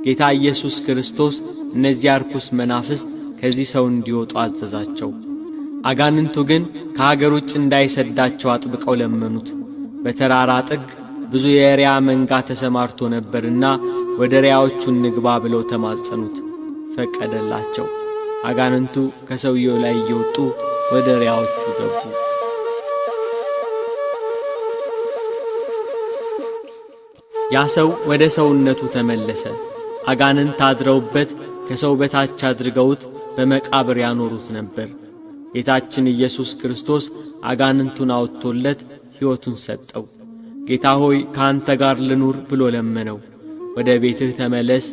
ጌታ ኢየሱስ ክርስቶስ እነዚያ ርኩስ መናፍስት ከዚህ ሰው እንዲወጡ አዘዛቸው። አጋንንቱ ግን ከሀገር ውጭ እንዳይሰዳቸው አጥብቀው ለመኑት። በተራራ ጥግ ብዙ የእሪያ መንጋ ተሰማርቶ ነበርና ወደ እሪያዎቹ እንግባ ብለው ተማጸኑት። ፈቀደላቸው። አጋንንቱ ከሰውየው ላይ እየወጡ ወደ እሪያዎቹ ገቡ። ያ ሰው ወደ ሰውነቱ ተመለሰ። አጋንንት አድረውበት ከሰው በታች አድርገውት በመቃብር ያኖሩት ነበር። ጌታችን ኢየሱስ ክርስቶስ አጋንንቱን አውጥቶለት ሕይወቱን ሰጠው። ጌታ ሆይ ከአንተ ጋር ልኑር ብሎ ለመነው። ወደ ቤትህ ተመለስ፣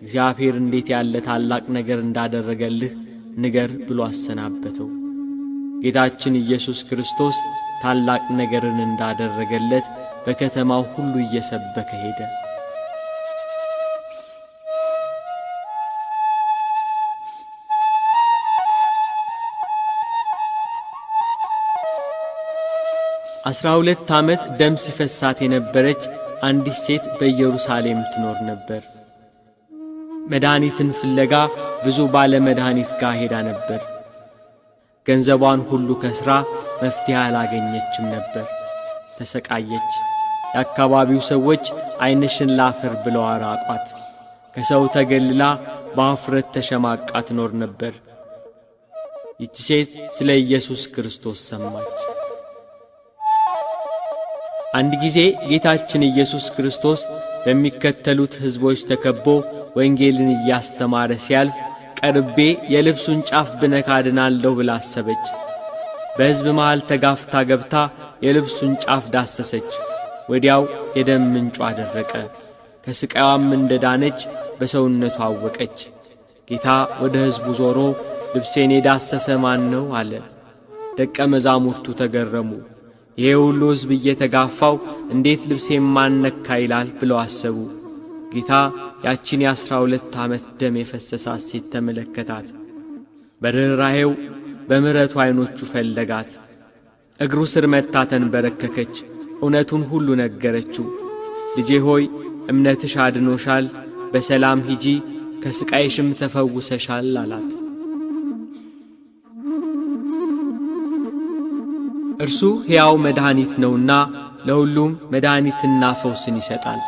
እግዚአብሔር እንዴት ያለ ታላቅ ነገር እንዳደረገልህ ንገር ብሎ አሰናበተው። ጌታችን ኢየሱስ ክርስቶስ ታላቅ ነገርን እንዳደረገለት በከተማው ሁሉ እየሰበከ ሄደ። አስራ 12 ዓመት ደም ሲፈሳት የነበረች አንዲት ሴት በኢየሩሳሌም ትኖር ነበር። መድኃኒትን ፍለጋ ብዙ ባለ መድኃኒት ጋር ሄዳ ነበር። ገንዘቧን ሁሉ ከስራ መፍትሄ አላገኘችም ነበር። ተሰቃየች። የአካባቢው ሰዎች ዓይንሽን ላፈር ብለው አራቋት። ከሰው ተገልላ በአፍረት ተሸማቃ ትኖር ነበር። ይህች ሴት ስለ ኢየሱስ ክርስቶስ ሰማች። አንድ ጊዜ ጌታችን ኢየሱስ ክርስቶስ በሚከተሉት ሕዝቦች ተከቦ ወንጌልን እያስተማረ ሲያልፍ ቀርቤ የልብሱን ጫፍ ብነካ ድናለሁ ብላ አሰበች። በሕዝብ መሃል ተጋፍታ ገብታ የልብሱን ጫፍ ዳሰሰች። ወዲያው የደም ምንጯ ደረቀ። ከስቃዋም እንደዳነች በሰውነቷ አወቀች። ጌታ ወደ ሕዝቡ ዞሮ ልብሴን የዳሰሰ ማን ነው አለ። ደቀ መዛሙርቱ ተገረሙ። ይሄ ሁሉ ሕዝብ እየተጋፋው እንዴት ልብሴን ማን ነካ ይላል ብለው አሰቡ። ጌታ ያቺን የ12 ዓመት ደም የፈሰሳት ሴት ተመለከታት። በርኅራኄው በምሕረቱ ዓይኖቹ ፈለጋት። እግሩ ስር መታ ተንበረከከች። እውነቱን ሁሉ ነገረችው። ልጄ ሆይ እምነትሽ አድኖሻል፣ በሰላም ሂጂ፣ ከስቃይሽም ተፈውሰሻል አላት። እርሱ ሕያው መድኃኒት ነውና ለሁሉም መድኃኒትና ፈውስን ይሰጣል።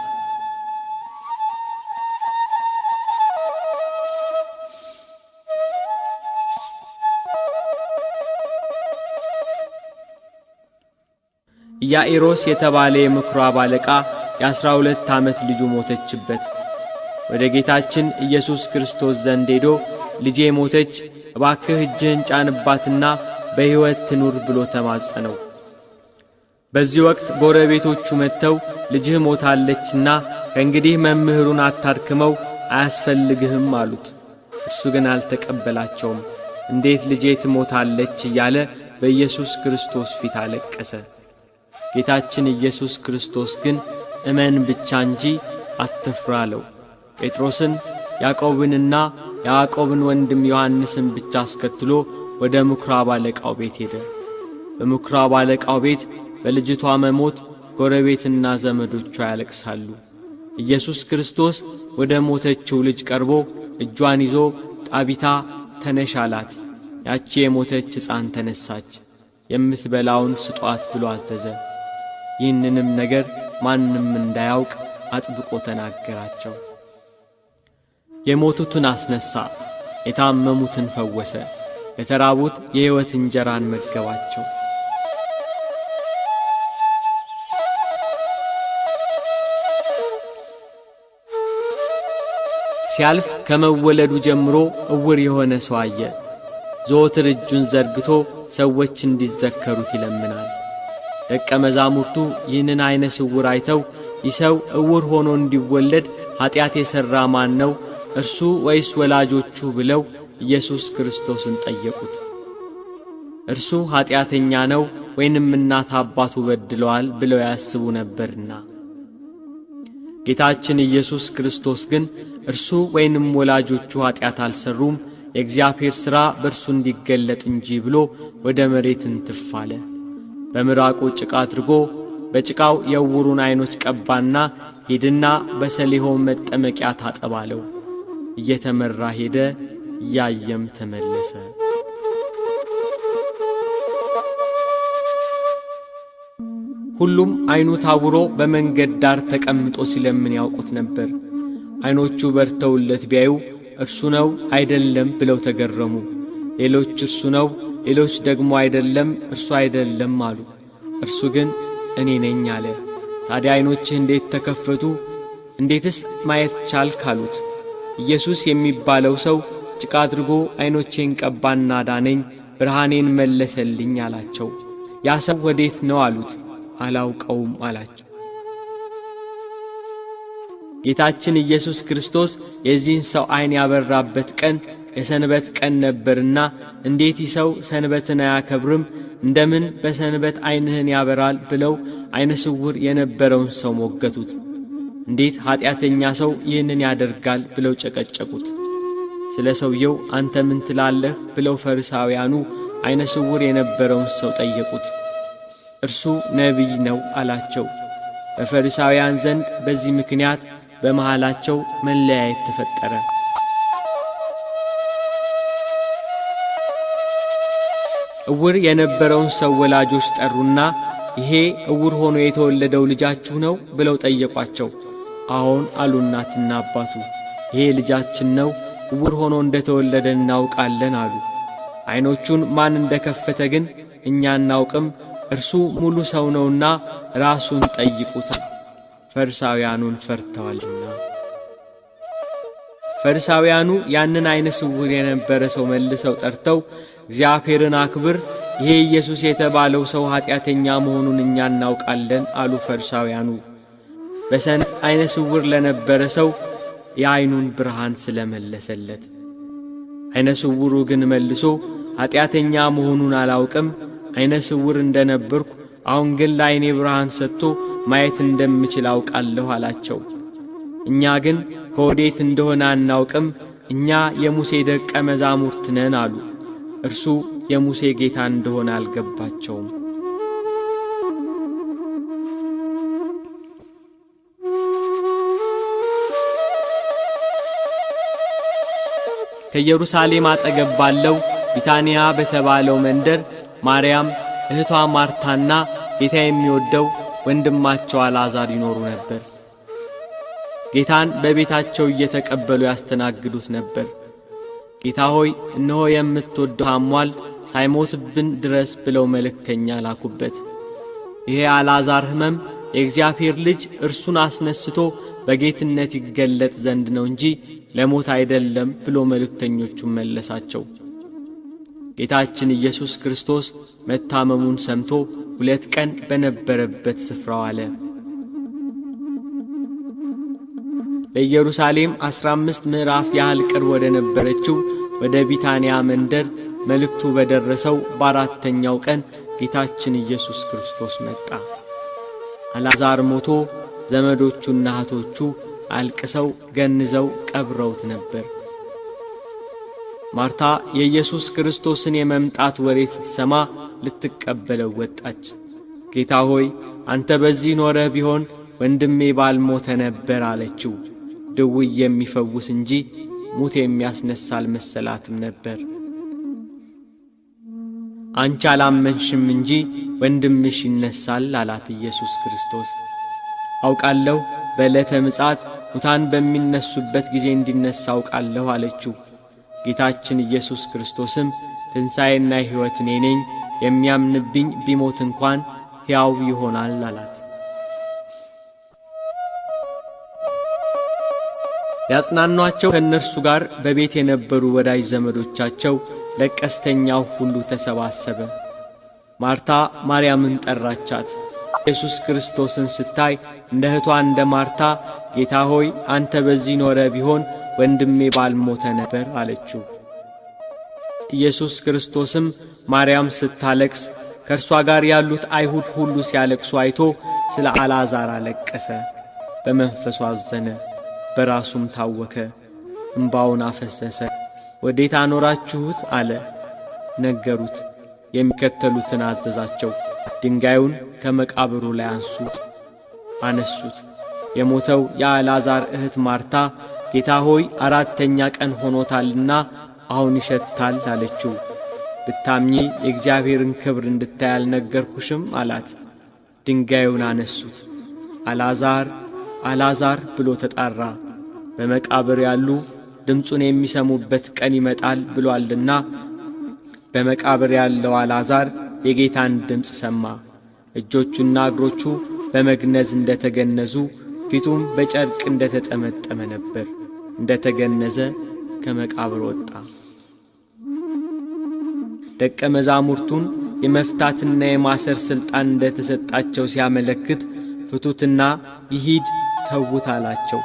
ኢያኢሮስ የተባለ የምኵራብ አለቃ የ12 ዓመት ልጁ ሞተችበት። ወደ ጌታችን ኢየሱስ ክርስቶስ ዘንድ ሄዶ ልጄ ሞተች፣ እባክህ እጅህን ጫንባትና በሕይወት ትኑር ብሎ ተማጸነው። በዚህ ወቅት ጎረቤቶቹ መጥተው ልጅህ ሞታለችና ከእንግዲህ መምህሩን አታድክመው፣ አያስፈልግህም አሉት። እርሱ ግን አልተቀበላቸውም። እንዴት ልጄ ትሞታለች እያለ በኢየሱስ ክርስቶስ ፊት አለቀሰ። ጌታችን ኢየሱስ ክርስቶስ ግን እመን ብቻ እንጂ አትፍራ አለው። ጴጥሮስን ያዕቆብንና የያዕቆብን ወንድም ዮሐንስን ብቻ አስከትሎ ወደ ምኵራብ አለቃው ቤት ሄደ። በምኵራብ አለቃው ቤት በልጅቷ መሞት ጎረቤትና ዘመዶቿ ያለቅሳሉ። ኢየሱስ ክርስቶስ ወደ ሞተችው ልጅ ቀርቦ እጇን ይዞ ጣቢታ ተነሽ አላት። ያቺ የሞተች ሕፃን ተነሳች። የምትበላውን ስጧት ብሎ አዘዘ። ይህንንም ነገር ማንም እንዳያውቅ አጥብቆ ተናገራቸው። የሞቱትን አስነሣ፣ የታመሙትን ፈወሰ፣ ለተራቡት የሕይወት እንጀራን መገባቸው። ሲያልፍ ከመወለዱ ጀምሮ እውር የሆነ ሰው አየ። ዘወትር እጁን ዘርግቶ ሰዎች እንዲዘከሩት ይለምናል። ደቀ መዛሙርቱ ይህንን ዓይነ ስውር አይተው ይህ ሰው እውር ሆኖ እንዲወለድ ኀጢአት የሠራ ማን ነው? እርሱ ወይስ ወላጆቹ? ብለው ኢየሱስ ክርስቶስን ጠየቁት። እርሱ ኀጢአተኛ ነው ወይንም እናት አባቱ በድለዋል ብለው ያስቡ ነበርና። ጌታችን ኢየሱስ ክርስቶስ ግን እርሱ ወይንም ወላጆቹ ኀጢአት አልሠሩም፣ የእግዚአብሔር ሥራ በእርሱ እንዲገለጥ እንጂ ብሎ ወደ መሬት እንትፍ አለ። በምራቁ ጭቃ አድርጎ በጭቃው የዕውሩን ዓይኖች ቀባና ሄድና በሰሊሆም መጠመቂያ ታጠብ አለው። እየተመራ ሄደ፣ እያየም ተመለሰ። ሁሉም ዓይኑ ታውሮ በመንገድ ዳር ተቀምጦ ሲለምን ያውቁት ነበር። ዓይኖቹ በርተውለት ቢያዩ እርሱ ነው አይደለም ብለው ተገረሙ። ሌሎች እርሱ ነው፣ ሌሎች ደግሞ አይደለም እርሱ አይደለም አሉ። እርሱ ግን እኔ ነኝ አለ። ታዲያ ዓይኖችህ እንዴት ተከፈቱ? እንዴትስ ማየት ቻልክ አሉት። ኢየሱስ የሚባለው ሰው ጭቃ አድርጎ ዓይኖቼን ቀባና ዳነኝ፣ ብርሃኔን መለሰልኝ አላቸው። ያ ሰው ወዴት ነው አሉት። አላውቀውም አላቸው። ጌታችን ኢየሱስ ክርስቶስ የዚህን ሰው ዓይን ያበራበት ቀን የሰንበት ቀን ነበርና እንዴት ይህ ሰው ሰንበትን አያከብርም? እንደምን በሰንበት ዓይንህን ያበራል? ብለው ዓይነ ስውር የነበረውን ሰው ሞገቱት። እንዴት ኀጢአተኛ ሰው ይህንን ያደርጋል? ብለው ጨቀጨቁት። ስለ ሰውየው አንተ ምን ትላለህ? ብለው ፈሪሳውያኑ ዓይነ ስውር የነበረውን ሰው ጠየቁት። እርሱ ነቢይ ነው አላቸው። በፈሪሳውያን ዘንድ በዚህ ምክንያት በመሃላቸው መለያየት ተፈጠረ። ዕውር የነበረውን ሰው ወላጆች ጠሩና ይሄ ዕውር ሆኖ የተወለደው ልጃችሁ ነው? ብለው ጠየቋቸው። አዎን አሉ እናትና አባቱ። ይሄ ልጃችን ነው፣ ዕውር ሆኖ እንደተወለደ እናውቃለን አሉ። ዓይኖቹን ማን እንደከፈተ ግን እኛ አናውቅም፣ እርሱ ሙሉ ሰው ነውና ራሱን ጠይቁት፣ ፈሪሳውያኑን ፈርተዋልና። ፈሪሳውያኑ ያንን ዓይነ ስውር የነበረ ሰው መልሰው ጠርተው እግዚአብሔርን አክብር፣ ይሄ ኢየሱስ የተባለው ሰው ኀጢአተኛ መሆኑን እኛ እናውቃለን አሉ። ፈሪሳውያኑ በሰንበት ዓይነ ስውር ለነበረ ሰው የዓይኑን ብርሃን ስለመለሰለት። ዓይነ ስውሩ ግን መልሶ ኀጢአተኛ መሆኑን አላውቅም፣ ዓይነ ስውር እንደነበርኩ አሁን ግን ለዓይኔ ብርሃን ሰጥቶ ማየት እንደምችል አውቃለሁ አላቸው። እኛ ግን ከወዴት እንደሆነ አናውቅም፣ እኛ የሙሴ ደቀ መዛሙርት ነን አሉ። እርሱ የሙሴ ጌታ እንደሆነ አልገባቸውም። ከኢየሩሳሌም አጠገብ ባለው ቢታንያ በተባለው መንደር ማርያም፣ እህቷ ማርታና ጌታ የሚወደው ወንድማቸው አልዓዛር ይኖሩ ነበር። ጌታን በቤታቸው እየተቀበሉ ያስተናግዱት ነበር። ጌታ ሆይ እነሆ የምትወደው ታሟል፣ ሳይሞትብን ድረስ ብለው መልእክተኛ ላኩበት። ይሄ አልዓዛር ሕመም የእግዚአብሔር ልጅ እርሱን አስነስቶ በጌትነት ይገለጥ ዘንድ ነው እንጂ ለሞት አይደለም ብሎ መልእክተኞቹን መለሳቸው። ጌታችን ኢየሱስ ክርስቶስ መታመሙን ሰምቶ 2 ቀን በነበረበት ስፍራው አለ። ለኢየሩሳሌም 15 ምዕራፍ ያህል ቅርብ ወደ ነበረችው ወደ ቢታንያ መንደር መልእክቱ በደረሰው በ4ኛው ቀን ጌታችን ኢየሱስ ክርስቶስ መጣ። አልዓዛር ሞቶ ዘመዶቹና እህቶቹ አልቅሰው ገንዘው ቀብረውት ነበር። ማርታ የኢየሱስ ክርስቶስን የመምጣት ወሬ ስትሰማ ልትቀበለው ወጣች። ጌታ ሆይ አንተ በዚህ ኖረህ ቢሆን ወንድሜ ባልሞተ ነበር አለችው። ድውይ የሚፈውስ እንጂ ሙት የሚያስነሳ አልመሰላትም ነበር። አንቺ አላመንሽም እንጂ ወንድምሽ ይነሳል አላት ኢየሱስ ክርስቶስ። አውቃለሁ በዕለተ ምጽአት ሙታን በሚነሱበት ጊዜ እንዲነሳ አውቃለሁ አለችው። ጌታችን ኢየሱስ ክርስቶስም ትንሣኤና ሕይወት እኔ ነኝ፣ የሚያምንብኝ ቢሞት እንኳን ሕያው ይሆናል አላት። ያጽናኗቸው ከእነርሱ ጋር በቤት የነበሩ ወዳጅ ዘመዶቻቸው ለቀስተኛው ሁሉ ተሰባሰበ። ማርታ ማርያምን ጠራቻት። ኢየሱስ ክርስቶስን ስታይ እንደ እህቷ እንደ ማርታ ጌታ ሆይ አንተ በዚህ ኖረ ቢሆን ወንድሜ ባልሞተ ነበር አለችው። ኢየሱስ ክርስቶስም ማርያም ስታለቅስ ከእርሷ ጋር ያሉት አይሁድ ሁሉ ሲያለቅሱ አይቶ ስለ አልዓዛር አለቀሰ። በመንፈሱ አዘነ፣ በራሱም ታወከ፣ እምባውን አፈሰሰ። ወዴት አኖራችሁት አለ። ነገሩት። የሚከተሉትን አዘዛቸው። ድንጋዩን ከመቃብሩ ላይ አነሱት። የሞተው የአልዓዛር እህት ማርታ ጌታ ሆይ 4ኛ ቀን ሆኖታልና አሁን ይሸታል አለችው። ብታምኚ የእግዚአብሔርን ክብር እንድታይ አልነገርኩሽም አላት። ድንጋዩን አነሱት። አልዓዛር አልዓዛር ብሎ ተጣራ። በመቃብር ያሉ ድምፁን የሚሰሙበት ቀን ይመጣል ብሏልና በመቃብር ያለው አልዓዛር የጌታን ድምፅ ሰማ። እጆቹና እግሮቹ በመግነዝ እንደተገነዙ ፊቱም በጨርቅ እንደተጠመጠመ ነበር። እንደተገነዘ ከመቃብር ወጣ። ደቀ መዛሙርቱን የመፍታትና የማሰር ሥልጣን እንደተሰጣቸው ሲያመለክት ፍቱትና ይሂድ ተዉት አላቸው።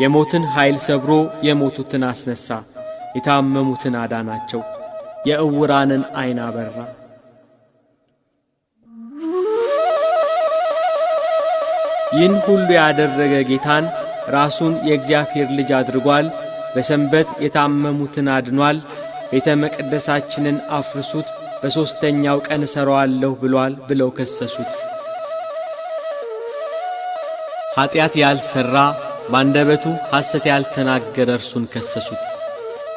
የሞትን ኃይል ሰብሮ የሞቱትን አስነሣ። የታመሙትን አዳናቸው። የዕውራንን ዐይን አበራ። ይህን ሁሉ ያደረገ ጌታን ራሱን የእግዚአብሔር ልጅ አድርጓል። በሰንበት የታመሙትን አድኗል። ቤተ መቅደሳችንን አፍርሱት፣ በሦስተኛው ቀን እሠራዋለሁ ብሏል ብለው ከሰሱት። ኀጢአት ያልሠራ ባንደበቱ ሐሰት ያልተናገረ እርሱን ከሰሱት።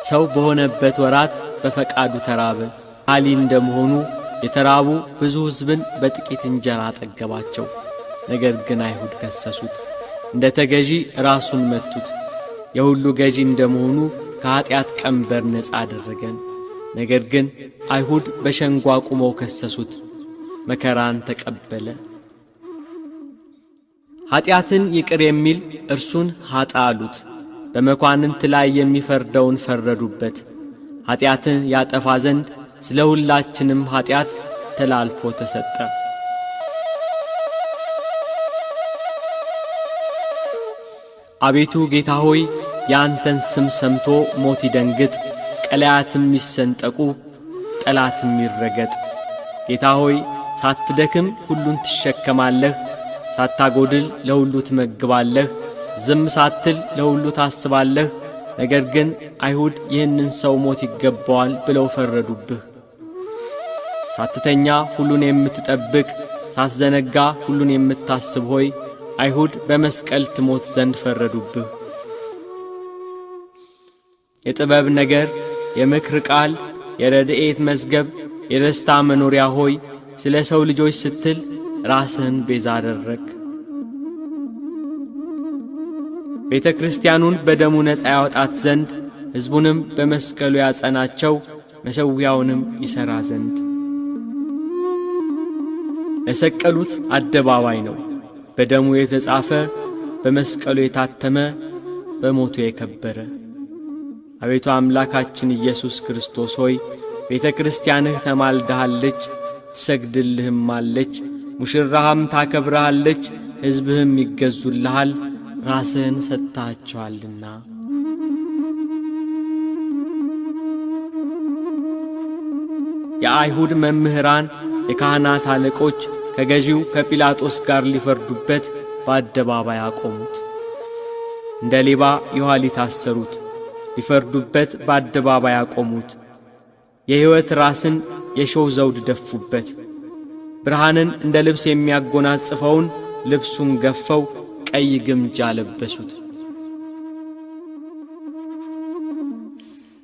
ሰው በሆነበት ወራት በፈቃዱ ተራበ። ኃሊ እንደመሆኑ የተራቡ ብዙ ሕዝብን በጥቂት እንጀራ አጠገባቸው። ነገር ግን አይሁድ ከሰሱት። እንደ ተገዢ ራሱን መቱት። የሁሉ ገዢ እንደመሆኑ ከኀጢአት ቀንበር ነፃ አደረገን። ነገር ግን አይሁድ በሸንጎ አቁመው ከሰሱት። መከራን ተቀበለ። ኀጢአትን ይቅር የሚል እርሱን ኀጥእ አሉት። በመኳንንት ላይ የሚፈርደውን ፈረዱበት። ኀጢአትን ያጠፋ ዘንድ ስለ ሁላችንም ኀጢአት ተላልፎ ተሰጠ። አቤቱ ጌታ ሆይ የአንተን ስም ሰምቶ ሞት ይደንግጥ፣ ቀላያትም ይሰንጠቁ፣ ጠላትም ይረገጥ። ጌታ ሆይ ሳትደክም ሁሉን ትሸከማለህ፣ ሳታጎድል ለሁሉ ትመግባለህ፣ ዝም ሳትል ለሁሉ ታስባለህ። ነገር ግን አይሁድ ይህንን ሰው ሞት ይገባዋል ብለው ፈረዱብህ። ሳትተኛ ሁሉን የምትጠብቅ ሳትዘነጋ ሁሉን የምታስብ ሆይ አይሁድ በመስቀል ትሞት ዘንድ ፈረዱብህ። የጥበብ ነገር፣ የምክር ቃል፣ የረድኤት መዝገብ፣ የደስታ መኖሪያ ሆይ ስለ ሰው ልጆች ስትል ራስህን ቤዛ አደረግ። ቤተ ክርስቲያኑን በደሙ ነፃ ያወጣት ዘንድ ሕዝቡንም በመስቀሉ ያጸናቸው፣ መሠዊያውንም ይሠራ ዘንድ። ለሰቀሉት አደባባይ ነው። በደሙ የተጻፈ በመስቀሉ የታተመ በሞቱ የከበረ። አቤቱ አምላካችን ኢየሱስ ክርስቶስ ሆይ ቤተ ክርስቲያንህ ተማልዳሃለች፣ ትሰግድልህማለች፣ ሙሽራህም ታከብረሃለች፣ ሕዝብህም ይገዙልሃል፣ ራስህን ሰጥተሃቸዋልና። የአይሁድ መምህራን የካህናት አለቆች ከገዢው ከጲላጦስ ጋር ሊፈርዱበት በአደባባይ አቆሙት። እንደ ሌባ የኋሊት አሰሩት። ሊፈርዱበት በአደባባይ አቆሙት። የሕይወት ራስን የሾህ ዘውድ ደፉበት። ብርሃንን እንደ ልብስ የሚያጎናጽፈውን ልብሱን ገፈው ቀይ ግምጃ ለበሱት።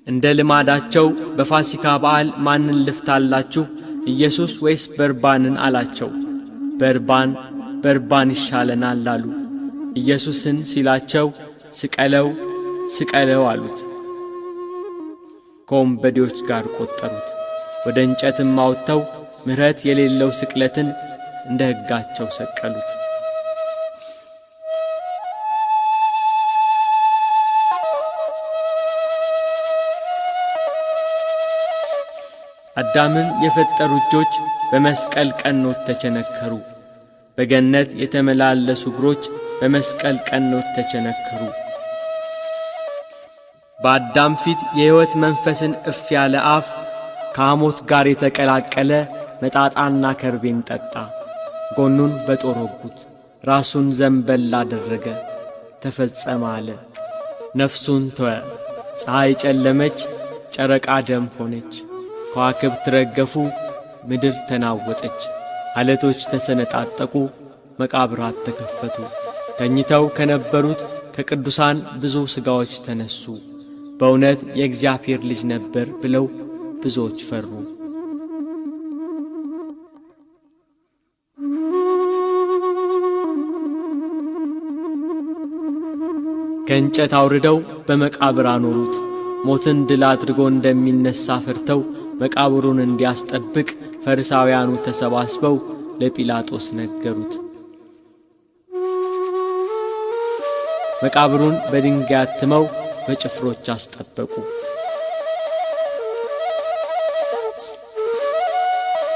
እንደ ልማዳቸው በፋሲካ በዓል ማንን ልፍታላችሁ? ኢየሱስ ወይስ በርባንን አላቸው። በርባን ይሻለናል አሉ። ኢየሱስን ሲላቸው ስቀለው ስቀለው አሉት። ከወንበዴዎች ጋር ቈጠሩት። ወደ እንጨትም አውጥተው ምሕረት የሌለው ስቅለትን እንደ ሕጋቸው ሰቀሉት። አዳምን የፈጠሩ እጆች በመስቀል ቀኖት ተቸነከሩ። በገነት የተመላለሱ እግሮች በመስቀል ቀኖት ተቸነከሩ። በአዳም ፊት የሕይወት መንፈስን እፍ ያለ አፍ ከሐሞት ጋር የተቀላቀለ መጣጣና ከርቤን ጠጣ። ጎኑን በጦር ወጉት። ራሱን ዘንበል አደረገ። ተፈጸመ አለ። ነፍሱን ተወ። ፀሐይ ጨለመች፣ ጨረቃ ደም ሆነች። ከዋክብት ረገፉ፣ ምድር ተናወጠች። ዓለቶች ተሰነጣጠቁ፣ መቃብራት ተከፈቱ። ተኝተው ከነበሩት ከቅዱሳን ብዙ ሥጋዎች ተነሱ። በእውነት የእግዚአብሔር ልጅ ነበር ብለው ብዙዎች ፈሩ። ከእንጨት አውርደው በመቃብር አኖሩት። ሞትን ድል አድርጎ እንደሚነሳ ፈርተው መቃብሩን እንዲያስጠብቅ ፈሪሳውያኑ ተሰባስበው ለጲላጦስ ነገሩት። መቃብሩን በድንጋይ አትመው በጭፍሮች አስጠበቁ።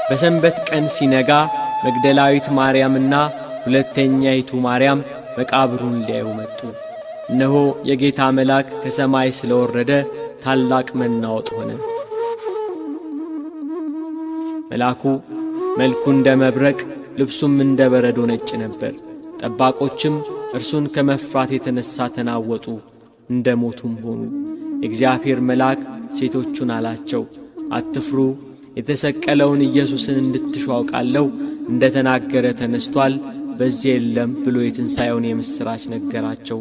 በሰንበት ቀን ሲነጋ መግደላዊት ማርያምና ሁለተኛይቱ ማርያም መቃብሩን ሊያዩ መጡ። እነሆ የጌታ መልአክ ከሰማይ ስለወረደ ታላቅ መናወጥ ሆነ። መልአኩ መልኩ እንደ መብረቅ ልብሱም እንደ በረዶ ነጭ ነበር። ጠባቆችም እርሱን ከመፍራት የተነሳ ተናወጡ፣ እንደ ሞቱም ሆኑ። የእግዚአብሔር መልአክ ሴቶቹን አላቸው፣ አትፍሩ፣ የተሰቀለውን ኢየሱስን እንድትሹ አውቃለሁ። እንደ ተናገረ ተነስቷል፣ በዚህ የለም ብሎ የትንሣኤውን የምሥራች ነገራቸው።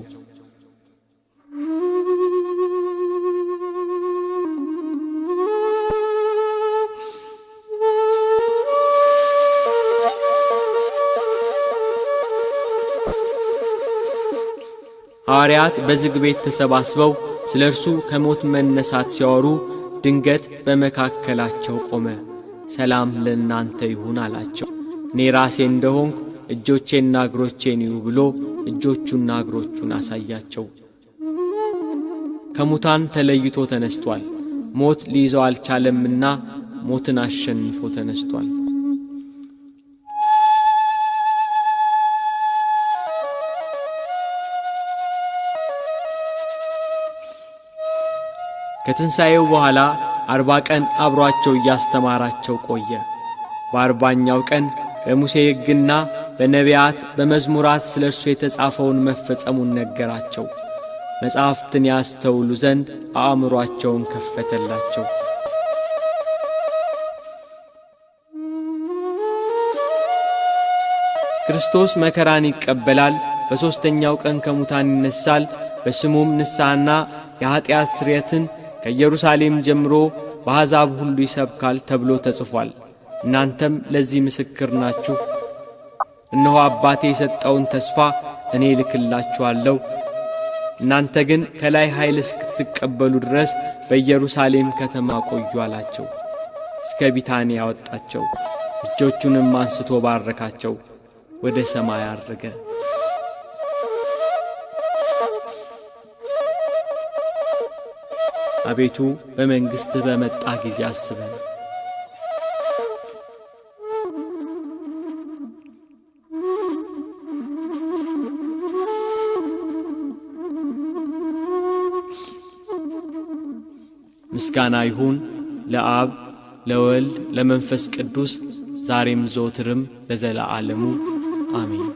ሐዋርያት በዝግ ቤት ተሰባስበው ስለ እርሱ ከሞት መነሳት ሲያወሩ ድንገት በመካከላቸው ቆመ። ሰላም ለእናንተ ይሁን አላቸው። እኔ ራሴ እንደሆንኩ እጆቼና እግሮቼን እዩ ብሎ እጆቹና እግሮቹን አሳያቸው። ከሙታን ተለይቶ ተነስቷል። ሞት ሊይዘው አልቻለምና ሞትን አሸንፎ ተነስቷል። ከትንሣኤው በኋላ 40 ቀን አብሮአቸው እያስተማራቸው ቆየ። በ40ኛው ቀን በሙሴ ሕግና በነቢያት በመዝሙራት ስለ እርሱ የተጻፈውን መፈጸሙን ነገራቸው። መጻሕፍትን ያስተውሉ ዘንድ አእምሮአቸውን ከፈተላቸው። ክርስቶስ መከራን ይቀበላል፣ በሦስተኛው ቀን ከሙታን ይነሳል፣ በስሙም ንስሐና የኀጢአት ስርየትን ከኢየሩሳሌም ጀምሮ በአሕዛብ ሁሉ ይሰብካል ተብሎ ተጽፏል። እናንተም ለዚህ ምስክር ናችሁ። እነሆ አባቴ የሰጠውን ተስፋ እኔ ልክላችኋለሁ። እናንተ ግን ከላይ ኃይል እስክትቀበሉ ድረስ በኢየሩሳሌም ከተማ ቆዩ አላቸው። እስከ ቢታንያ አወጣቸው። እጆቹንም አንስቶ ባረካቸው፣ ወደ ሰማይ አረገ። አቤቱ በመንግሥትህ በመጣ ጊዜ አስበን። ምስጋና ይሁን ለአብ ለወልድ ለመንፈስ ቅዱስ ዛሬም ዘወትርም ለዘለዓለሙ አሜን።